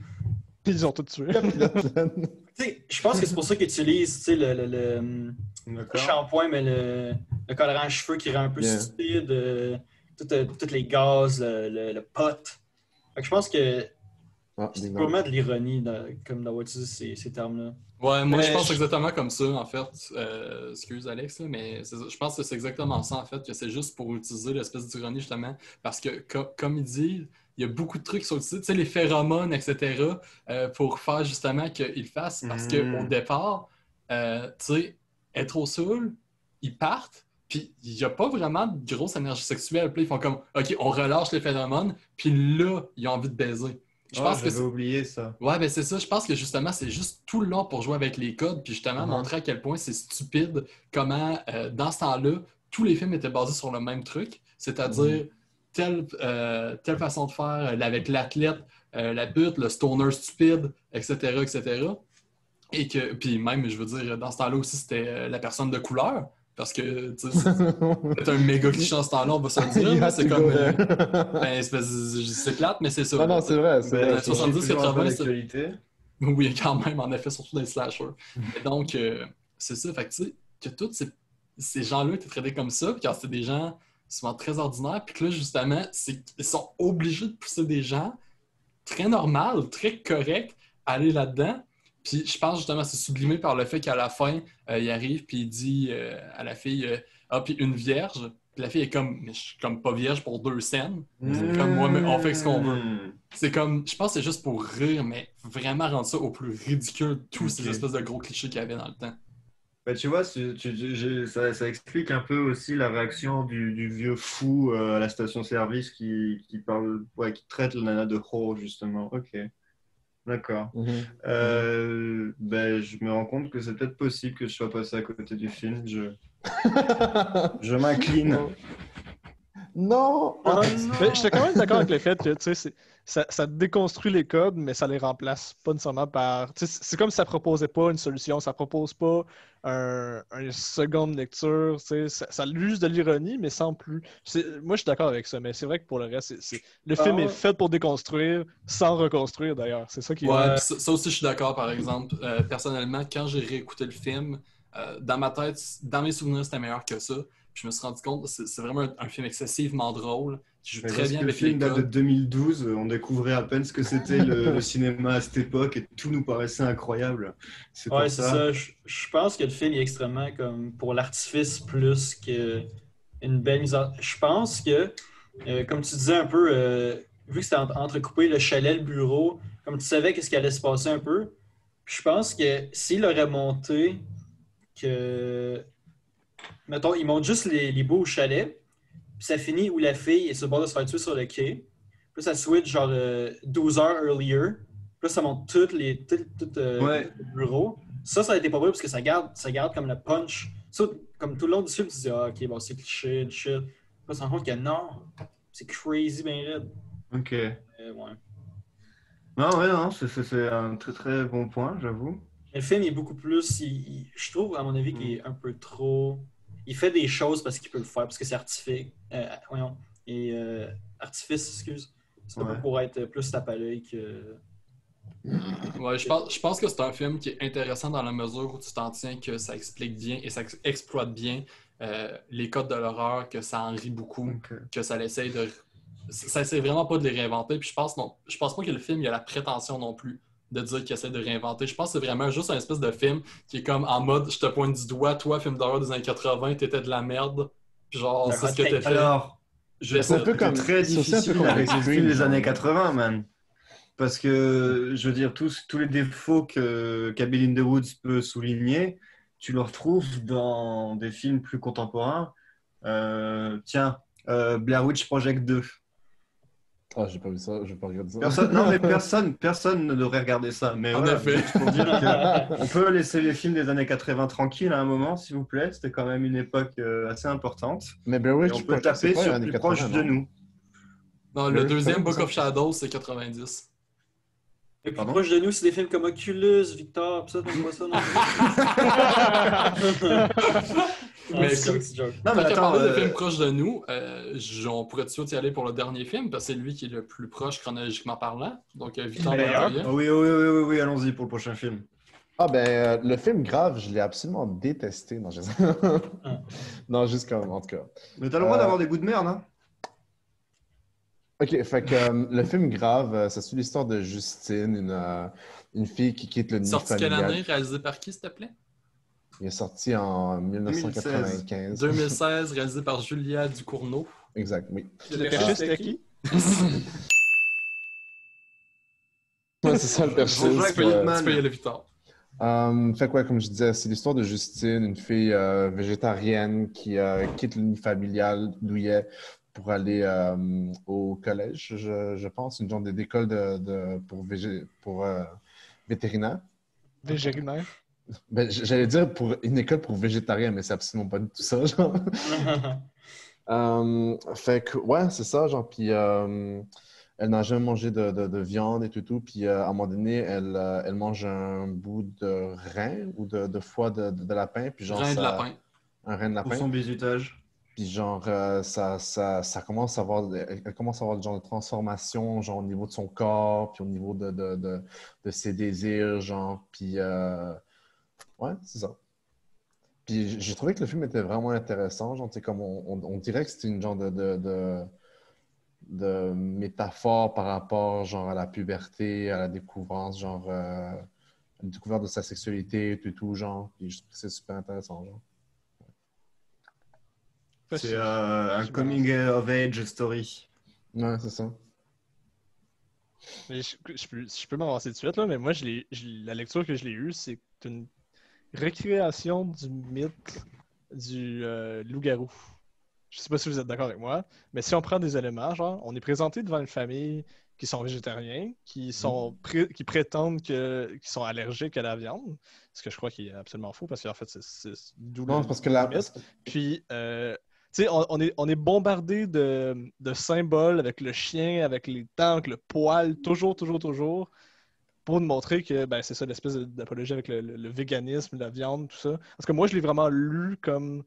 Ils ont tout tué. Tu sais, je pense que c'est pour ça qu'ils utilisent, tu sais, le D'accord. shampoing, mais le colorant à cheveux qui rend un peu Yeah. stupide, tous les gaz, le pot. Fait que je pense que Ah, c'est Big vraiment Bang. de l'ironie comme d'avoir utilisé ces termes-là. Ouais, moi Mais je pense je- exactement comme ça, en fait. Excuse Alex, là, mais je pense que c'est exactement ça, en fait, que c'est juste pour utiliser l'espèce d'ironie, justement, parce que, comme il dit, il y a beaucoup de trucs qui sont utilisés, tu sais, les phéromones, etc., pour faire justement qu'ils fassent, parce qu'au départ, tu sais, être au saoul, ils partent, puis il n'y a pas vraiment de grosse énergie sexuelle, puis ils font comme, OK, on relâche les phéromones, puis là, ils ont envie de baiser. Je pense que j'avais oublié ça. ouais, ben c'est ça. Je pense que justement, c'est juste tout le long pour jouer avec les codes, puis justement montrer à quel point c'est stupide, comment dans ce temps-là, tous les films étaient basés sur le même truc, c'est-à-dire telle façon de faire avec l'athlète, la pute, le stoner stupide, etc., etc. Et que, puis même, je veux dire, dans ce temps-là aussi, c'était la personne de couleur, parce que, tu sais, c'est un méga cliché en ce temps-là, on va se le dire. You là, had c'est to comme... go there. ben, c'est plate, mais c'est ça. Non, non, c'est vrai. C'est Ben, vrai. c'est 70, toujours un peu 80, c'est- d'actualité. Oui, quand même, en effet, surtout dans les slashers. Mais donc, c'est ça. Fait que, tu sais, que tous ces gens-là étaient traités comme ça, puis quand c'est des gens souvent très ordinaires, puis que là, justement, ils sont obligés de pousser des gens très normal, très correct, aller là-dedans. Puis je pense justement c'est sublimé par le fait qu'à la fin, il arrive puis il dit à la fille ah, puis une vierge. Puis la fille est comme, mais je suis comme pas vierge pour 2 scènes. C'est comme, moi, mais on fait ce qu'on veut. C'est comme, je pense que c'est juste pour rire, mais vraiment rendre ça au plus ridicule de tous ces espèces de gros clichés qu'il y avait dans le temps. Bah, tu vois, ça explique un peu aussi la réaction du vieux fou à la station-service qui parle, ouais, qui traite la nana de ho, justement. Ok, d'accord. Ben, je me rends compte que c'est peut-être possible que je sois passé à côté du film. Je m'incline. Non! Oh, Mais j'étais quand même d'accord avec le fait que tu sais, ça déconstruit les codes, mais ça les remplace pas nécessairement par. Tu sais, c'est comme si ça proposait pas une solution, ça propose pas une seconde lecture. Tu sais, ça a juste de l'ironie, mais sans plus. Moi, je suis d'accord avec ça, mais c'est vrai que pour le reste, le film est fait pour déconstruire sans reconstruire d'ailleurs. C'est ça qui est. Ouais, puis ça aussi, je suis d'accord, par exemple. Personnellement, quand j'ai réécouté le film, dans ma tête, dans mes souvenirs, c'était meilleur que ça. Puis je me suis rendu compte que c'est vraiment un film excessivement drôle, qui joue très bien Le avec les film date de codes. 2012, on découvrait à peine ce que c'était le cinéma à cette époque et tout nous paraissait incroyable. C'est Ouais, pour c'est ça. ça. Je pense que le film est extrêmement comme pour l'artifice plus qu'une belle mise en... Je pense que, comme tu disais un peu, vu que c'était entrecoupé le chalet, le bureau, comme tu savais qu'est-ce qui allait se passer un peu, puis je pense que s'il aurait monté que... Mettons, il monte juste les bouts au chalet, puis ça finit où la fille est sur le bord de se faire tuer sur le quai. Puis ça switch genre 12 heures earlier. Puis là, ça monte Ouais. tout le bureau. Ça a été pas vrai parce que ça garde comme le punch. Ça, comme tout le long du film, tu te dis, ah, ok, bon, c'est cliché, shit. Puis là, tu te rends compte que non, c'est crazy, ben raide. Ok. Ouais. Non, ouais, non, c'est un très très bon point, j'avoue. Mais le film est beaucoup plus. Je trouve, à mon avis, qu'il est un peu trop. Il fait des choses parce qu'il peut le faire, parce que c'est artifice. Voyons. Et artifice, excuse. C'est un Ouais. peu pour être plus tape à l'œil que. Ouais, je pense que c'est un film qui est intéressant dans la mesure où tu t'en tiens que ça explique bien et ça exploite bien les codes de l'horreur, que ça en rit beaucoup, Ok. que ça essaie de. Ça essaie vraiment pas de les réinventer. Puis je pense pas que le film il a la prétention non plus de dire qu'il essaie de réinventer. Je pense que c'est vraiment juste un espèce de film qui est comme en mode je te pointe du doigt, toi, film d'horreur des années 80, t'étais de la merde. Puis genre, Un c'est ce hot que take. t'as fait. Alors, Je C'est un peu c'est comme. très c'est aussi un peu difficile comme avec les Scream, films des genre. années 80, man. Parce que, je veux dire, tous les défauts que Cabin in the Woods peut souligner, tu le retrouves dans des films plus contemporains. Tiens, Blair Witch Project 2. Ah, j'ai pas vu ça, je vais pas regarder ça. Non, mais personne ne devrait regarder ça. Mais En voilà, effet. juste pour dire qu'on peut laisser les films des années 80 tranquilles à un moment, s'il vous plaît. C'était quand même une époque assez importante. Mais Blair Et Witch on peut Project, c'est taper pas sur années plus 80, proche de non? nous. Non, le Blair Witch deuxième Project, Book of ça, Shadows, c'est 90. Le plus Pardon? proche de nous, c'est des films comme Oculus, Victor, pis ça, t'aimes pas ça non plus? Mais c'est écoute, un petit joke. Non, mais Quand tu as attends, parlé de films proches de nous, on pourrait tout de suite y aller pour le dernier film, parce que c'est lui qui est le plus proche chronologiquement parlant. Donc, Victor Meilleur. Montoya. oui, allons-y pour le prochain film. Ah, ben, le film Grave, je l'ai absolument détesté. Non, non, juste comme, en tout cas. Mais t'as le droit d'avoir des goûts de merde, hein? Ok, fait que le film Grave, ça suit l'histoire de Justine, une fille qui quitte le nid Sorti quelle familial. année, réalisé par qui, s'il te plaît? Il est sorti en 1995. 2016, réalisé par Julia Ducournau. Exact, oui. Le péché, c'était qui? Ouais, c'est ça le personnage. Jean-Jacques Tu peux y Goldman. aller, Victor. Fait quoi, comme je disais, c'est l'histoire de Justine, une fille végétarienne qui quitte le nid familial d'où il est pour aller au collège, je pense, une genre d'école pour vétérinaire. Végérinaire. Ben, j'allais dire pour une école pour végétariens, mais c'est absolument pas du tout ça, genre. Fait que, ouais, c'est ça, genre, puis elle n'a jamais mangé de viande et tout, puis à un moment donné, elle mange un bout de rein ou de foie de lapin, puis genre, Rein de lapin. un rein de Pour lapin, son bizutage. puis genre, ça commence à avoir, elle commence à avoir le genre de transformation, genre, au niveau de son corps, puis au niveau de ses désirs, genre, puis ouais, c'est ça. Puis j'ai trouvé que le film était vraiment intéressant. Genre, tu sais, comme on dirait que c'était une genre métaphores par rapport genre à la puberté, à la découverte, genre à la découverte de sa sexualité, tout, genre. Puis je trouve que c'est super intéressant, genre. C'est un coming of age story. Ouais, c'est ça. Mais je peux m'avancer tout de suite, là, mais moi, la lecture que je l'ai eue, c'est une récréation du mythe du loup-garou. Je sais pas si vous êtes d'accord avec moi, mais si on prend des éléments, genre, on est présenté devant une famille qui sont végétariens, qui prétendent qu'ils sont allergiques à la viande, ce que je crois qui est absolument faux, parce qu'en fait, c'est d'où Non, le c'est parce que mythe. Puis, tu sais, on est bombardé de symboles avec le chien, avec les dents, avec le poil, toujours, pour nous montrer que ben, c'est ça l'espèce d'apologie avec le véganisme, la viande, tout ça. Parce que moi, je l'ai vraiment lu comme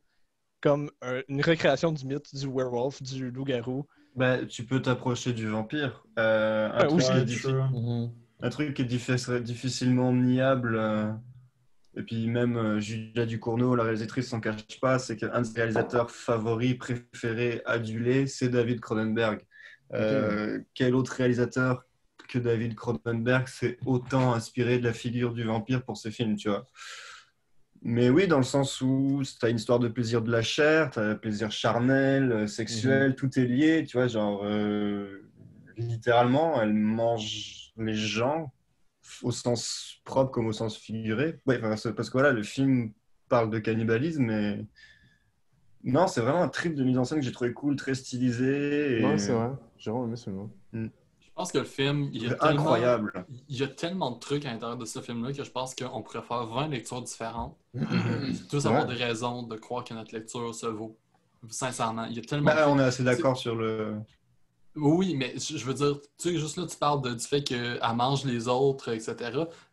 une récréation du mythe du werewolf, du loup-garou. Ben, tu peux t'approcher du vampire. Ouais, aussi. Un truc qui est difficilement niable. Et puis même Julia Ducournau, la réalisatrice, s'en cache pas, c'est qu'un de ses réalisateurs favoris, préférés, adulés, c'est David Cronenberg. Quel autre réalisateur que David Cronenberg s'est autant inspiré de la figure du vampire pour ses films, tu vois. Mais oui, dans le sens où tu as une histoire de plaisir de la chair, tu as un plaisir charnel, sexuel, tout est lié, tu vois, genre littéralement, elle mange les gens au sens propre comme au sens figuré. Ouais, parce que voilà, le film parle de cannibalisme, mais non, c'est vraiment un trip de mise en scène que j'ai trouvé cool, très stylisé. Non, c'est vrai, j'ai vraiment aimé celui-là. Je pense que le film, il y a tellement de trucs à l'intérieur de ce film-là que je pense qu'on pourrait faire 20 lectures différentes. Tous avoir des raisons de croire que notre lecture se vaut. Sincèrement, il y a tellement de on est assez d'accord sur le... Oui, mais je veux dire, tu sais, juste là, tu parles du fait qu'elle mange les autres, etc.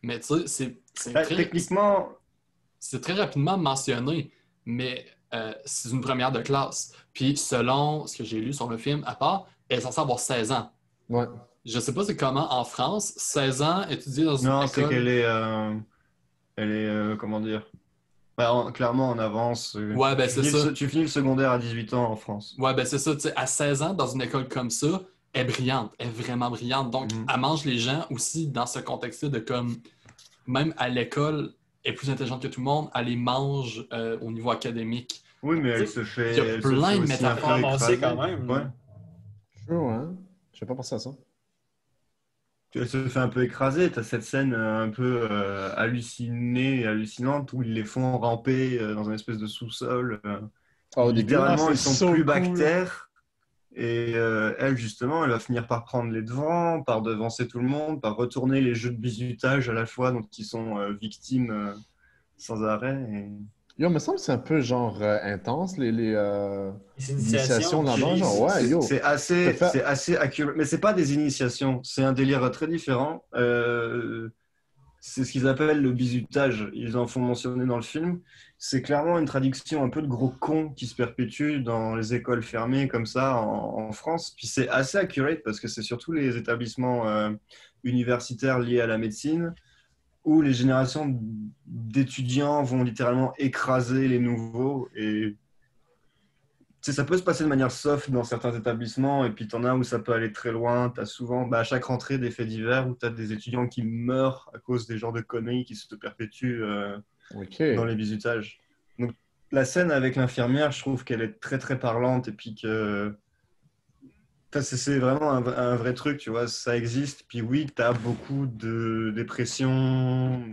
Mais tu sais, techniquement... c'est très rapidement mentionné, mais c'est une première de classe. Puis selon ce que j'ai lu sur le film, à part, elle est censée avoir 16 ans. Ouais. Je sais pas c'est comment en France, 16 ans, étudier dans une école... Non, c'est qu'elle est... comment dire... clairement, en avance. Ouais, ben c'est ça. Tu finis le secondaire à 18 ans en France. Ouais, ben c'est ça. Tu sais, à 16 ans, dans une école comme ça, elle est brillante. Elle est vraiment brillante. Donc, elle mange les gens aussi dans ce contexte-là de comme... Même à l'école, elle est plus intelligente que tout le monde. Elle les mange au niveau académique. Oui, mais elle se fait... Il y a plein de métaphores avancées quand même. Ouais. Sure, hein? Je n'ai pas pensé à ça. Elle se fait un peu écraser. Tu as cette scène un peu hallucinante où ils les font ramper dans une espèce de sous-sol. Au début, littéralement, ils sont plus cool. bactères. Et elle, justement, elle va finir par prendre les devants, par devancer tout le monde, par retourner les jeux de bizutage à la fois dont ils sont victimes sans arrêt. Yo, me semble que c'est un peu genre intense, les initiations là-bas. Genre, ouais, yo. C'est assez accurate. Mais c'est pas des initiations, c'est un délire très différent. C'est ce qu'ils appellent le bizutage. Ils en font mentionner dans le film. C'est clairement une traduction un peu de gros con qui se perpétue dans les écoles fermées comme ça en France. Puis c'est assez accurate parce que c'est surtout les établissements universitaires liés à la médecine où les générations d'étudiants vont littéralement écraser les nouveaux. Et ça peut se passer de manière soft dans certains établissements, et puis t'en as où ça peut aller très loin. T'as souvent, à chaque rentrée, des faits divers où t'as des étudiants qui meurent à cause des genres de conneries qui se perpétuent dans les bizutages. Donc la scène avec l'infirmière, je trouve qu'elle est très très parlante, et puis que... c'est vraiment un vrai truc, tu vois, ça existe. Puis oui, tu as beaucoup de dépression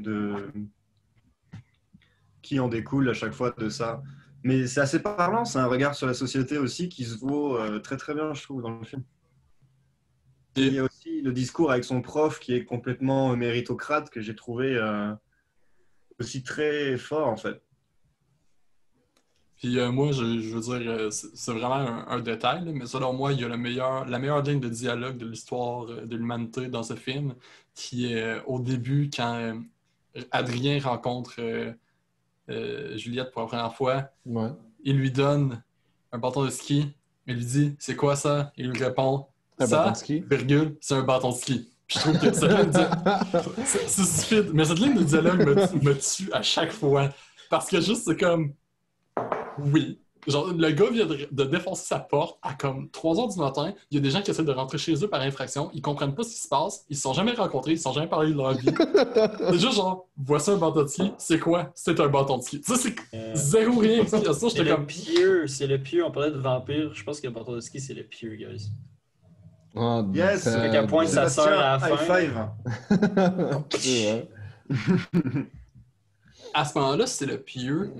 qui en découle à chaque fois de ça. Mais c'est assez parlant, c'est un regard sur la société aussi qui se vaut très très bien, je trouve, dans le film. Et il y a aussi le discours avec son prof qui est complètement méritocrate, que j'ai trouvé aussi très fort, en fait. Puis moi, je veux dire, c'est vraiment un détail, là, mais selon moi, il y a la meilleure ligne de dialogue de l'histoire de l'humanité dans ce film, qui est au début, quand Adrien rencontre Juliette pour la première fois. Ouais. Il lui donne un bâton de ski. Il lui dit « C'est quoi ça? » Il lui répond « Un bâton Ça, de ski? virgule, c'est un bâton de ski. » Puis je trouve que cette ligne c'est stupide, mais cette ligne de dialogue me tue à chaque fois. Parce que juste, c'est comme... Oui, Genre, le gars vient de défoncer sa porte à comme 3 heures du matin. Il y a des gens qui essaient de rentrer chez eux par infraction. Ils comprennent pas ce qui se passe. Ils se sont jamais rencontrés. Ils se sont jamais parlé de leur vie. C'est juste genre, voici un bâton de ski. C'est quoi? C'est un bâton de ski. Ça, c'est zéro rien. Ça, C'est j'étais le comme... pieux, c'est le pieux. On parlait de vampire. Je pense que le bâton de ski, c'est le pieux, guys. Ah, Yes! Quelqu'un pointe sa sœur à la High fin. five! À ce moment-là, c'est le pieux.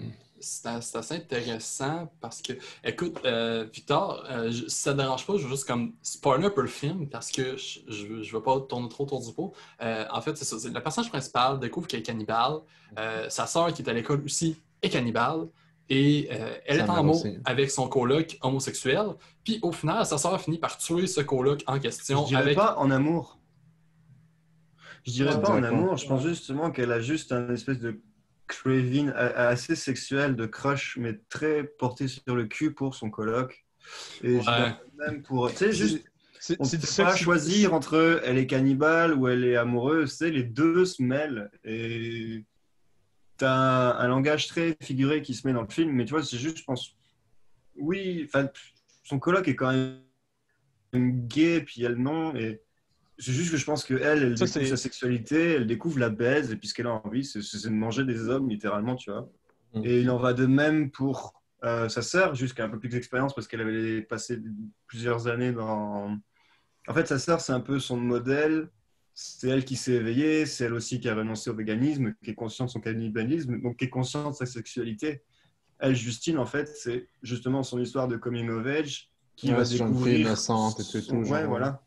C'est assez intéressant parce que, écoute, Victor, si ça te dérange pas, je veux juste comme spoiler un peu le film parce que je veux pas tourner trop autour du pot. En fait, c'est ça. Le personnage principal découvre qu'elle est cannibale. Sa sœur, qui est à l'école aussi, est cannibale. Et elle est en amour avec son coloc homosexuel. Puis au final, sa sœur finit par tuer ce coloc en question. Je dirais pas en amour. Je dirais Ouais, pas en exactement. amour. Je pense justement qu'elle a juste un espèce de craving assez sexuel, de crush, mais très porté sur le cul pour son coloc. Et je dirais même pour... Tu sais, juste... On ne peut pas choisir entre elle est cannibale ou elle est amoureuse. Tu sais, les deux se mêlent. Et t'as un langage très figuré qui se met dans le film. Mais tu vois, c'est juste, je pense... Oui, enfin, son coloc est quand même gay, puis elle non. Et c'est juste que je pense qu'elle découvre sa sexualité, elle découvre la baise, et puis ce qu'elle a envie, c'est de manger des hommes, littéralement, tu vois. Et il en va de même pour sa sœur, jusqu'à un peu plus d'expérience, parce qu'elle avait passé plusieurs années dans... En fait, sa sœur, c'est un peu son modèle. C'est elle qui s'est éveillée, c'est elle aussi qui a renoncé au véganisme, qui est consciente de son cannibalisme, donc qui est consciente de sa sexualité. Elle, Justine, en fait, c'est justement son histoire de coming of age qui va découvrir... Une fille innocente et tout. Ouais, voilà.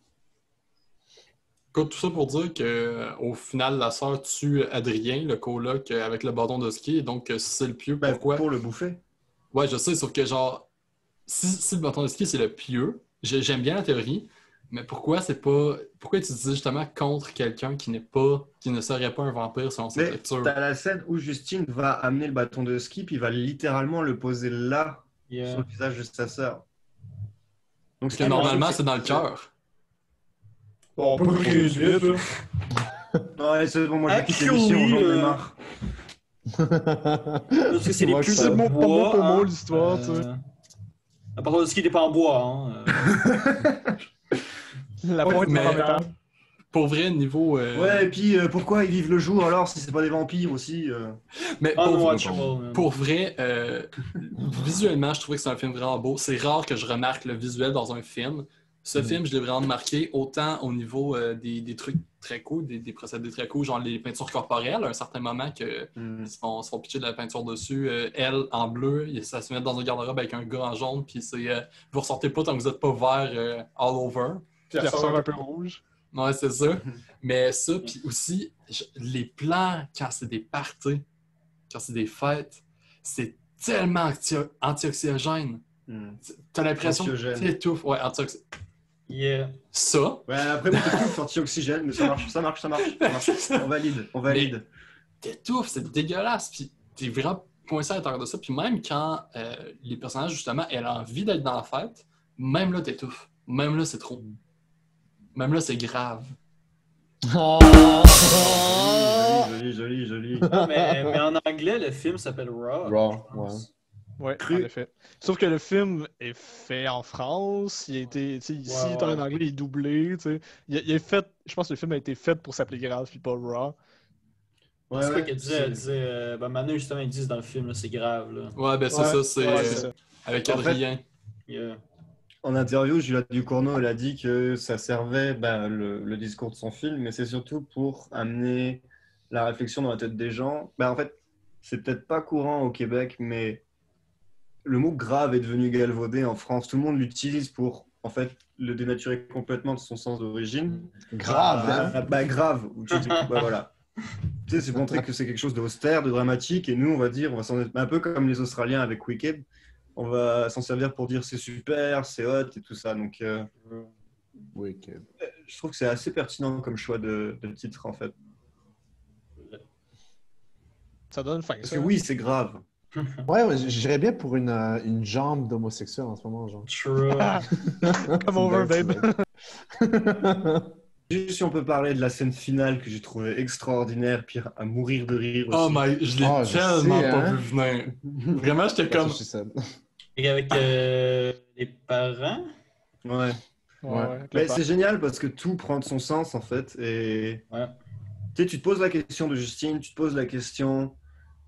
Écoute, tout ça pour dire qu'au final, la sœur tue Adrien, le coloc, avec le bâton de ski. Donc, c'est le pieux. Pourquoi? Pour le bouffer. Ouais, je sais, sauf que genre, si le bâton de ski, c'est le pieux, j'aime bien la théorie, mais pourquoi c'est pas... Pourquoi utiliser justement contre quelqu'un qui ne serait pas un vampire selon cette lecture? T'as la scène où Justine va amener le bâton de ski, puis il va littéralement le poser là, sur le visage de sa sœur. Donc, Parce que normalement, c'est dans le cœur. Bon, on peut crier vite, là. Ouais, c'est bon, moi, je quitte l'émission, j'en ai marre. Parce que c'est les plus C'est de mot bois, pour mot hein. l'histoire, tu sais. À part de ce qui n'est pas en bois, hein. La Ouais, pointe mais- en métal. Pour vrai, niveau... Ouais, et puis pourquoi ils vivent le jour alors si c'est pas des vampires aussi Mais Unwatchable. pour vrai, visuellement, je trouvais que c'est un film vraiment beau. C'est rare que je remarque le visuel dans un film. Ce film, je l'ai vraiment marqué autant au niveau des trucs très cool, des procédés très cool, genre les peintures corporelles, à un certain moment que ils se font pitcher de la peinture dessus. Elle, en bleu, ça se met dans un garde-robe avec un gars en jaune, puis c'est vous ressortez pas tant que vous n'êtes pas vert all over. Puis elle ressort un peu rouge. Ouais, c'est ça. Mais ça, puis aussi, les plans, quand c'est des parties, quand c'est des fêtes, c'est tellement antioxygène. T'as l'impression que Anxiogène. t'étouffes. Ouais, antioxygène. Yeah. Ça, Ouais, après, moi, t'étouffes anti-oxygène, mais ça marche. On valide. t'étouffes, c'est dégueulasse. Puis t'es vraiment coincé à l'intérieur de ça. Puis même quand les personnages, justement, elle a envie d'être dans la fête, même là, t'étouffes. Même là, c'est trop. Même là, c'est grave. Joli. Non, mais en anglais, le film s'appelle Raw. Raw, je pense. Ouais, Cru. en effet. Sauf que le film est fait en France. Il a été, tu sais, ici, Ouais. en anglais, il est doublé. Tu sais. Il est fait, je pense que le film a été fait pour s'appeler Grave puis pas Raw. C'est quoi qu'elle disait? Elle disait, Manu, justement, ils disent dans le film, là, c'est grave. Là. Ouais, ben c'est Ouais, ça, c'est ouais, c'est ça. avec En fait, Adrien. Yeah. En interview, Julia Ducournau, elle a dit que ça servait le discours de son film, mais c'est surtout pour amener la réflexion dans la tête des gens. En fait, c'est peut-être pas courant au Québec, mais le mot grave est devenu galvaudé en France. Tout le monde l'utilise pour, en fait, le dénaturer complètement de son sens d'origine. Grave, hein? Grave. Où tu dis, voilà. Tu sais, c'est montrer que c'est quelque chose d'austère, de dramatique, et nous, on va s'en être un peu comme les Australiens avec Wicked. On va s'en servir pour dire c'est super, c'est hot et tout ça. Donc, Wicked. je trouve que c'est assez pertinent comme choix de titre, en fait. Ça donne faim. Parce Ça. que oui, c'est grave. Ouais, j'irais bien pour une jambe d'homosexuel en ce moment, genre. True. Come over, babe. Juste si on peut parler de la scène finale que j'ai trouvée extraordinaire, puis à mourir de rire aussi. Oh my, je l'ai Ah, je tellement sais, pas hein. vu venir. Vraiment, j'étais comme. Et avec les parents. Ouais. Ouais. Mais c'est génial parce que tout prend de son sens en fait. Et Ouais. tu sais, tu te poses la question de Justine, tu te poses la question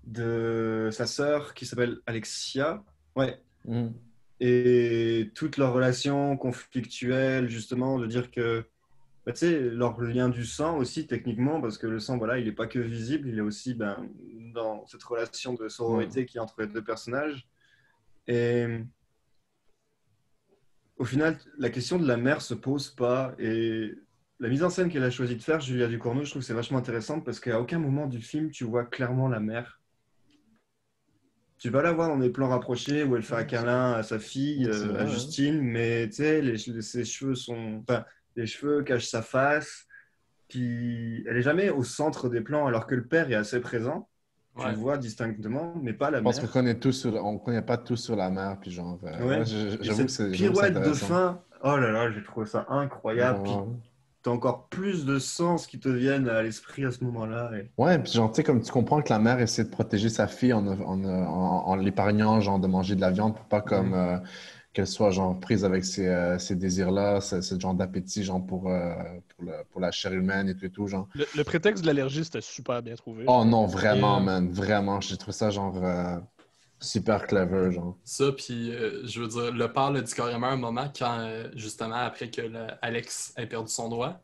de sa sœur qui s'appelle Alexia. Ouais. Mhm. Et toute leur relation conflictuelle, justement, de dire que, bah, tu sais, leur lien du sang aussi, techniquement, parce que le sang, voilà, il n'est pas que visible, il est aussi ben, dans cette relation de sororité qui est entre les deux personnages. Et au final, la question de la mère se pose pas. Et la mise en scène qu'elle a choisi de faire, Julia Ducournau, je trouve que c'est vachement intéressante parce qu'à aucun moment du film, tu vois clairement la mère. Tu vas la voir dans des plans rapprochés où elle fait un câlin à sa fille, C'est vrai, à hein. Justine, mais tu sais, ses cheveux sont. Enfin, les cheveux cachent sa face, puis elle est jamais au centre des plans, alors que le père est assez présent. Tu Ouais. le vois distinctement, mais pas la Je pense qu'on mère. connaît tous on connaît pas tous sur la mer, puis genre, Ouais. ouais, Et j'avoue que cette j'avoue que c'est pirouette de intéressant. fin, oh là là, j'ai trouvé ça incroyable. Puis Ouais. t'as encore plus de sens qui te viennent à l'esprit à ce moment-là. Et... Ouais, puis genre, tu sais, comme tu comprends que la mère essaie de protéger sa fille en l'épargnant, genre, de manger de la viande pour pas comme Mm. qu'elle soit, genre, prise avec ces désirs-là, ce genre d'appétit, genre, pour la chair humaine et tout, genre. Le prétexte de l'allergie, c'était super bien trouvé, je Oh trouve. non, vraiment, Et, man, vraiment, j'ai trouvé ça, genre, super clever, genre. Ça, puis je veux dire, le père le dit carrément un moment quand, justement, après que Alex ait perdu son doigt,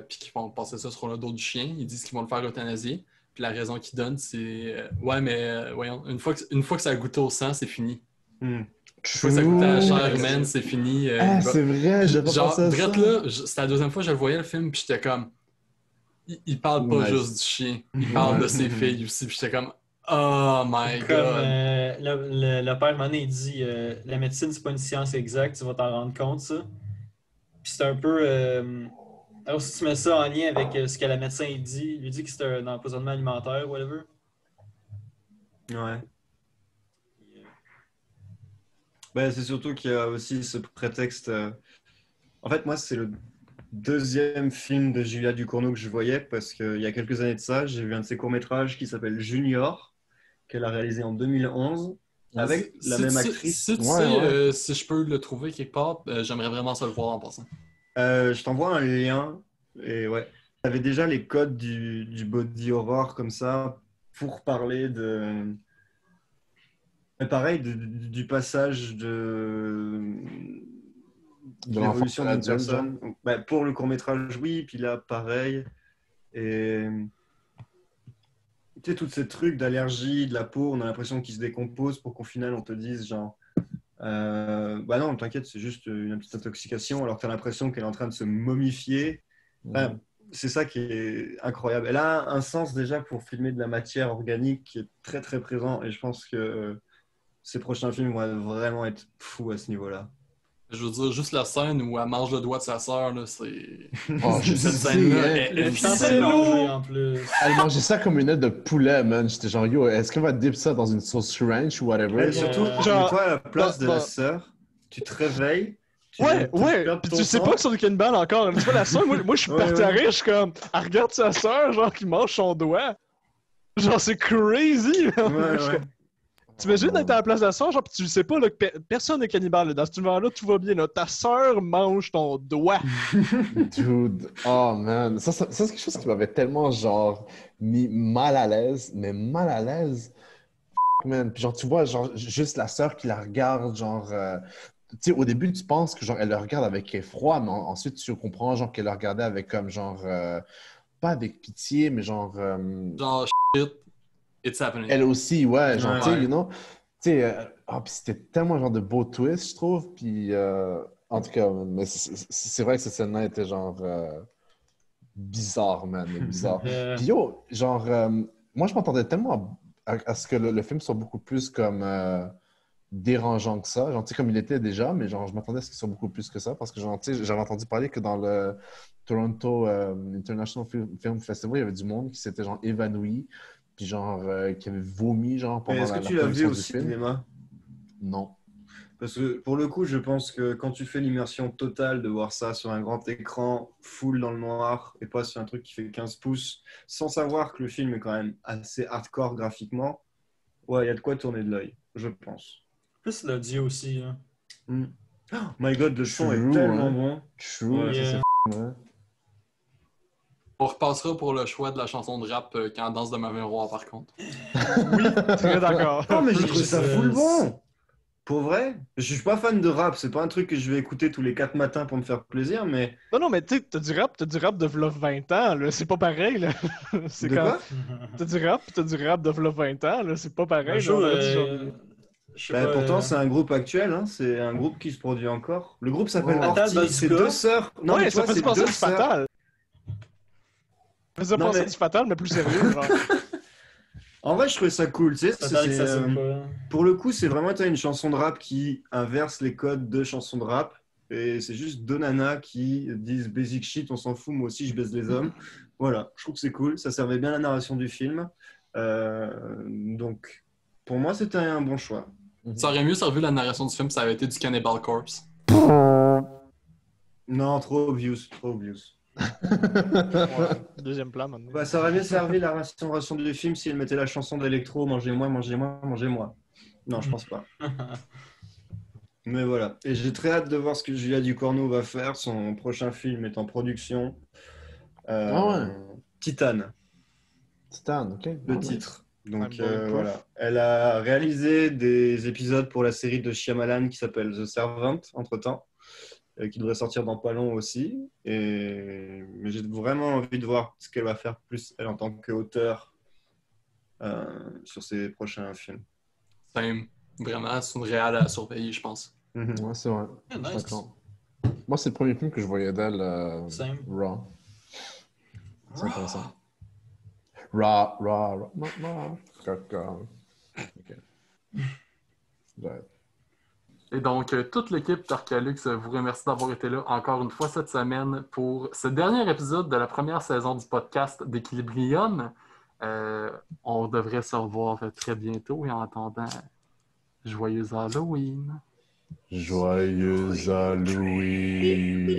puis qu'ils vont passer ça sur le dos du chien, ils disent qu'ils vont le faire euthanasier. Puis la raison qu'ils donnent, c'est ouais, mais voyons, une fois que ça a goûté au sang, c'est fini. Mm. Une fois que ça a goûté à la True! chair humaine, c'est fini. Ah, Il va... c'est vrai, Puis, j'avais pas genre, pensé à ça. drette là, c'était la deuxième fois que je le voyais le film, puis j'étais comme, il parle pas juste Nice. du chien, il parle de Ouais. ses filles aussi, puis j'étais comme, oh my comme god. le père Manet il dit la médecine, c'est pas une science exacte, tu vas t'en rendre compte, ça. Puis c'est un peu. Alors, si tu mets ça en lien avec ce que la médecin il dit, il lui dit que c'est un empoisonnement alimentaire, whatever. Ouais. Ben, c'est surtout qu'il y a aussi ce prétexte. En fait, moi, c'est le deuxième film de Julia Ducournau que je voyais parce qu'il y a quelques années de ça, j'ai vu un de ses courts-métrages qui s'appelle Junior, qu'elle a réalisé en 2011 Si, avec la si même tu actrice. si tu Ouais, sais ouais. si je peux le trouver quelque part, j'aimerais vraiment ça le voir en passant. Je t'envoie un lien et ouais. T'avais déjà les codes du body horror comme ça pour parler de. Mais pareil, du passage de De l'enfant l'évolution à d'une l'adulte, genre. personne. Bah, pour le court-métrage, oui, puis là, pareil. Et tu sais, tous ces trucs d'allergie, de la peau, on a l'impression qu'ils se décomposent pour qu'au final, on te dise, genre, bah non, t'inquiète, c'est juste une petite intoxication, alors que t'as l'impression qu'elle est en train de se momifier. Enfin, c'est ça qui est incroyable. Elle a un sens déjà pour filmer de la matière organique qui est très très présent, et je pense que ces prochains films vont vraiment être fous à ce niveau-là. Je veux dire, juste la scène où elle mange le doigt de sa sœur, là, c'est... Oh, je Cette sais, scène-là hein. Le est temps de insane. manger en plus. Elle mangeait ça comme une aile de poulet, man. J'étais genre, yo, est-ce qu'elle va dip ça dans une sauce ranch ou whatever, Et genre? surtout, Genre, mets-toi à la place de la dans- sœur, tu te réveilles, tu viens Ouais, de ouais, perdre pis ton tu sais sang. pas que c'est du cannibale encore. Tu vois la sœur, moi je suis Ouais, parti à ouais. rire, je suis comme, elle regarde sa sœur, genre, qui mange son doigt. Genre, c'est crazy, là. Ouais, Je suis ouais. comme, t'imagines d'être à la place de la sœur, genre, pis tu sais pas, là, que personne n'est cannibale, là. Dans cet univers-là, tout va bien, là. Ta sœur mange ton doigt. Dude, oh man. Ça, c'est quelque chose qui m'avait tellement, genre, mis mal à l'aise, mais mal à l'aise. Man. Puis genre, tu vois, genre, juste la sœur qui la regarde, genre, tu sais, au début, tu penses que, genre, elle le regarde avec effroi, mais ensuite, tu comprends, genre, qu'elle le regardait avec, comme, genre, pas avec pitié, mais genre, Genre, shit, it's happening. elle aussi, ouais, genre, tu sais, Ouais. you know, tu sais, puis c'était tellement, genre, de beaux twists, je trouve, puis, en tout cas, mais c'est vrai que cette scène-là était, genre, bizarre, man, mais bizarre. Puis, yo, genre, moi, je m'attendais tellement à ce que le film soit beaucoup plus comme dérangeant que ça. Genre, tu sais, comme il était déjà, mais genre, je m'attendais à ce qu'il soit beaucoup plus que ça parce que, genre, tu sais, j'avais entendu parler que dans le Toronto International Film Festival, il y avait du monde qui s'était, genre, évanoui, puis, genre, qui avait vomi, genre, Mais pendant est-ce que la tu l'as vu projection au du film. cinéma? Non. Parce que pour le coup, je pense que quand tu fais l'immersion totale de voir ça sur un grand écran, full dans le noir, et pas sur un truc qui fait 15 pouces, sans savoir que le film est quand même assez hardcore graphiquement, ouais, il y a de quoi tourner de l'œil, je pense. Plus l'audio aussi. Là. Oh my god, le son True, est tellement hein. bon. True, Ouais. ça c'est ouais. On repassera pour le choix de la chanson de rap quand Danse de ma miroir, par contre. Oui, très d'accord. Non, mais j'ai trouvé ça Jesus. full bon. Pour vrai, je suis pas fan de rap, c'est pas un truc que je vais écouter tous les 4 matins pour me faire plaisir, mais... Non, mais tu sais, t'as du rap de v'là 20 ans, là. C'est pas pareil, là. C'est De quand... quoi? T'as du rap de v'là 20 ans, là. C'est pas Un pareil. jour, là, on aurait dit genre- je sais Bah, pas, pourtant, c'est un groupe actuel, hein. C'est un groupe qui se produit encore. Le groupe s'appelle Oh. Orti, Fatal c'est Bazooka. 2 sœurs. Non, ouais, mais ça toi, fait c'est penser 2 du sœurs. Fatal. Ça faisait Non, penser mais- du Fatal, mais plus sérieux, genre. En vrai, je trouvais ça cool, tu sais. Fatal que ça c'est, sonne pas. pour le coup, c'est vraiment une chanson de rap qui inverse les codes de chansons de rap. Et c'est juste deux nanas qui disent basic shit, on s'en fout, moi aussi je baise les hommes. Voilà, je trouve que c'est cool. Ça servait bien à la narration du film. Donc, pour moi, c'était un bon choix. Ça aurait mieux servi la narration du film si ça avait été du Cannibal Corpse. Non, trop obvious, trop obvious. Ouais, deuxième plan, maintenant. Bah, ça aurait mieux servi la narration du film s'il mettait la chanson d'Electro, mangez-moi, mangez-moi, mangez-moi. Non, je pense pas. Mais voilà. Et j'ai très hâte de voir ce que Julia Ducournau va faire. Son prochain film est en production. Ah ouais. Titane, Titan, ok. le Ah, titre. Donc Un bon proof. voilà. Elle a réalisé des épisodes pour la série de Shyamalan qui s'appelle The Servant, entre-temps, qui devrait sortir dans pas long aussi. Mais j'ai vraiment envie de voir ce qu'elle va faire plus, elle, en tant qu'auteur sur ses prochains films. Same. Vraiment, c'est une réale à surveiller, je pense. Mhm. Ouais, c'est vrai. Ah, nice. Je suis d'accord. Moi, c'est le premier film que je voyais d'elle, Same. Raw. C'est intéressant. Raw. Caca. Ok. Ouais. Et donc, toute l'équipe d'Arcalux vous remercie d'avoir été là encore une fois cette semaine pour ce dernier épisode de la première saison du podcast d'Equilibrium. On devrait se revoir très bientôt et en attendant, joyeux Halloween! Joyeux Halloween.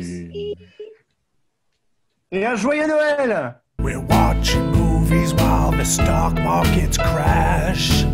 Et un joyeux Noël! We're watching movies while the stock markets crash.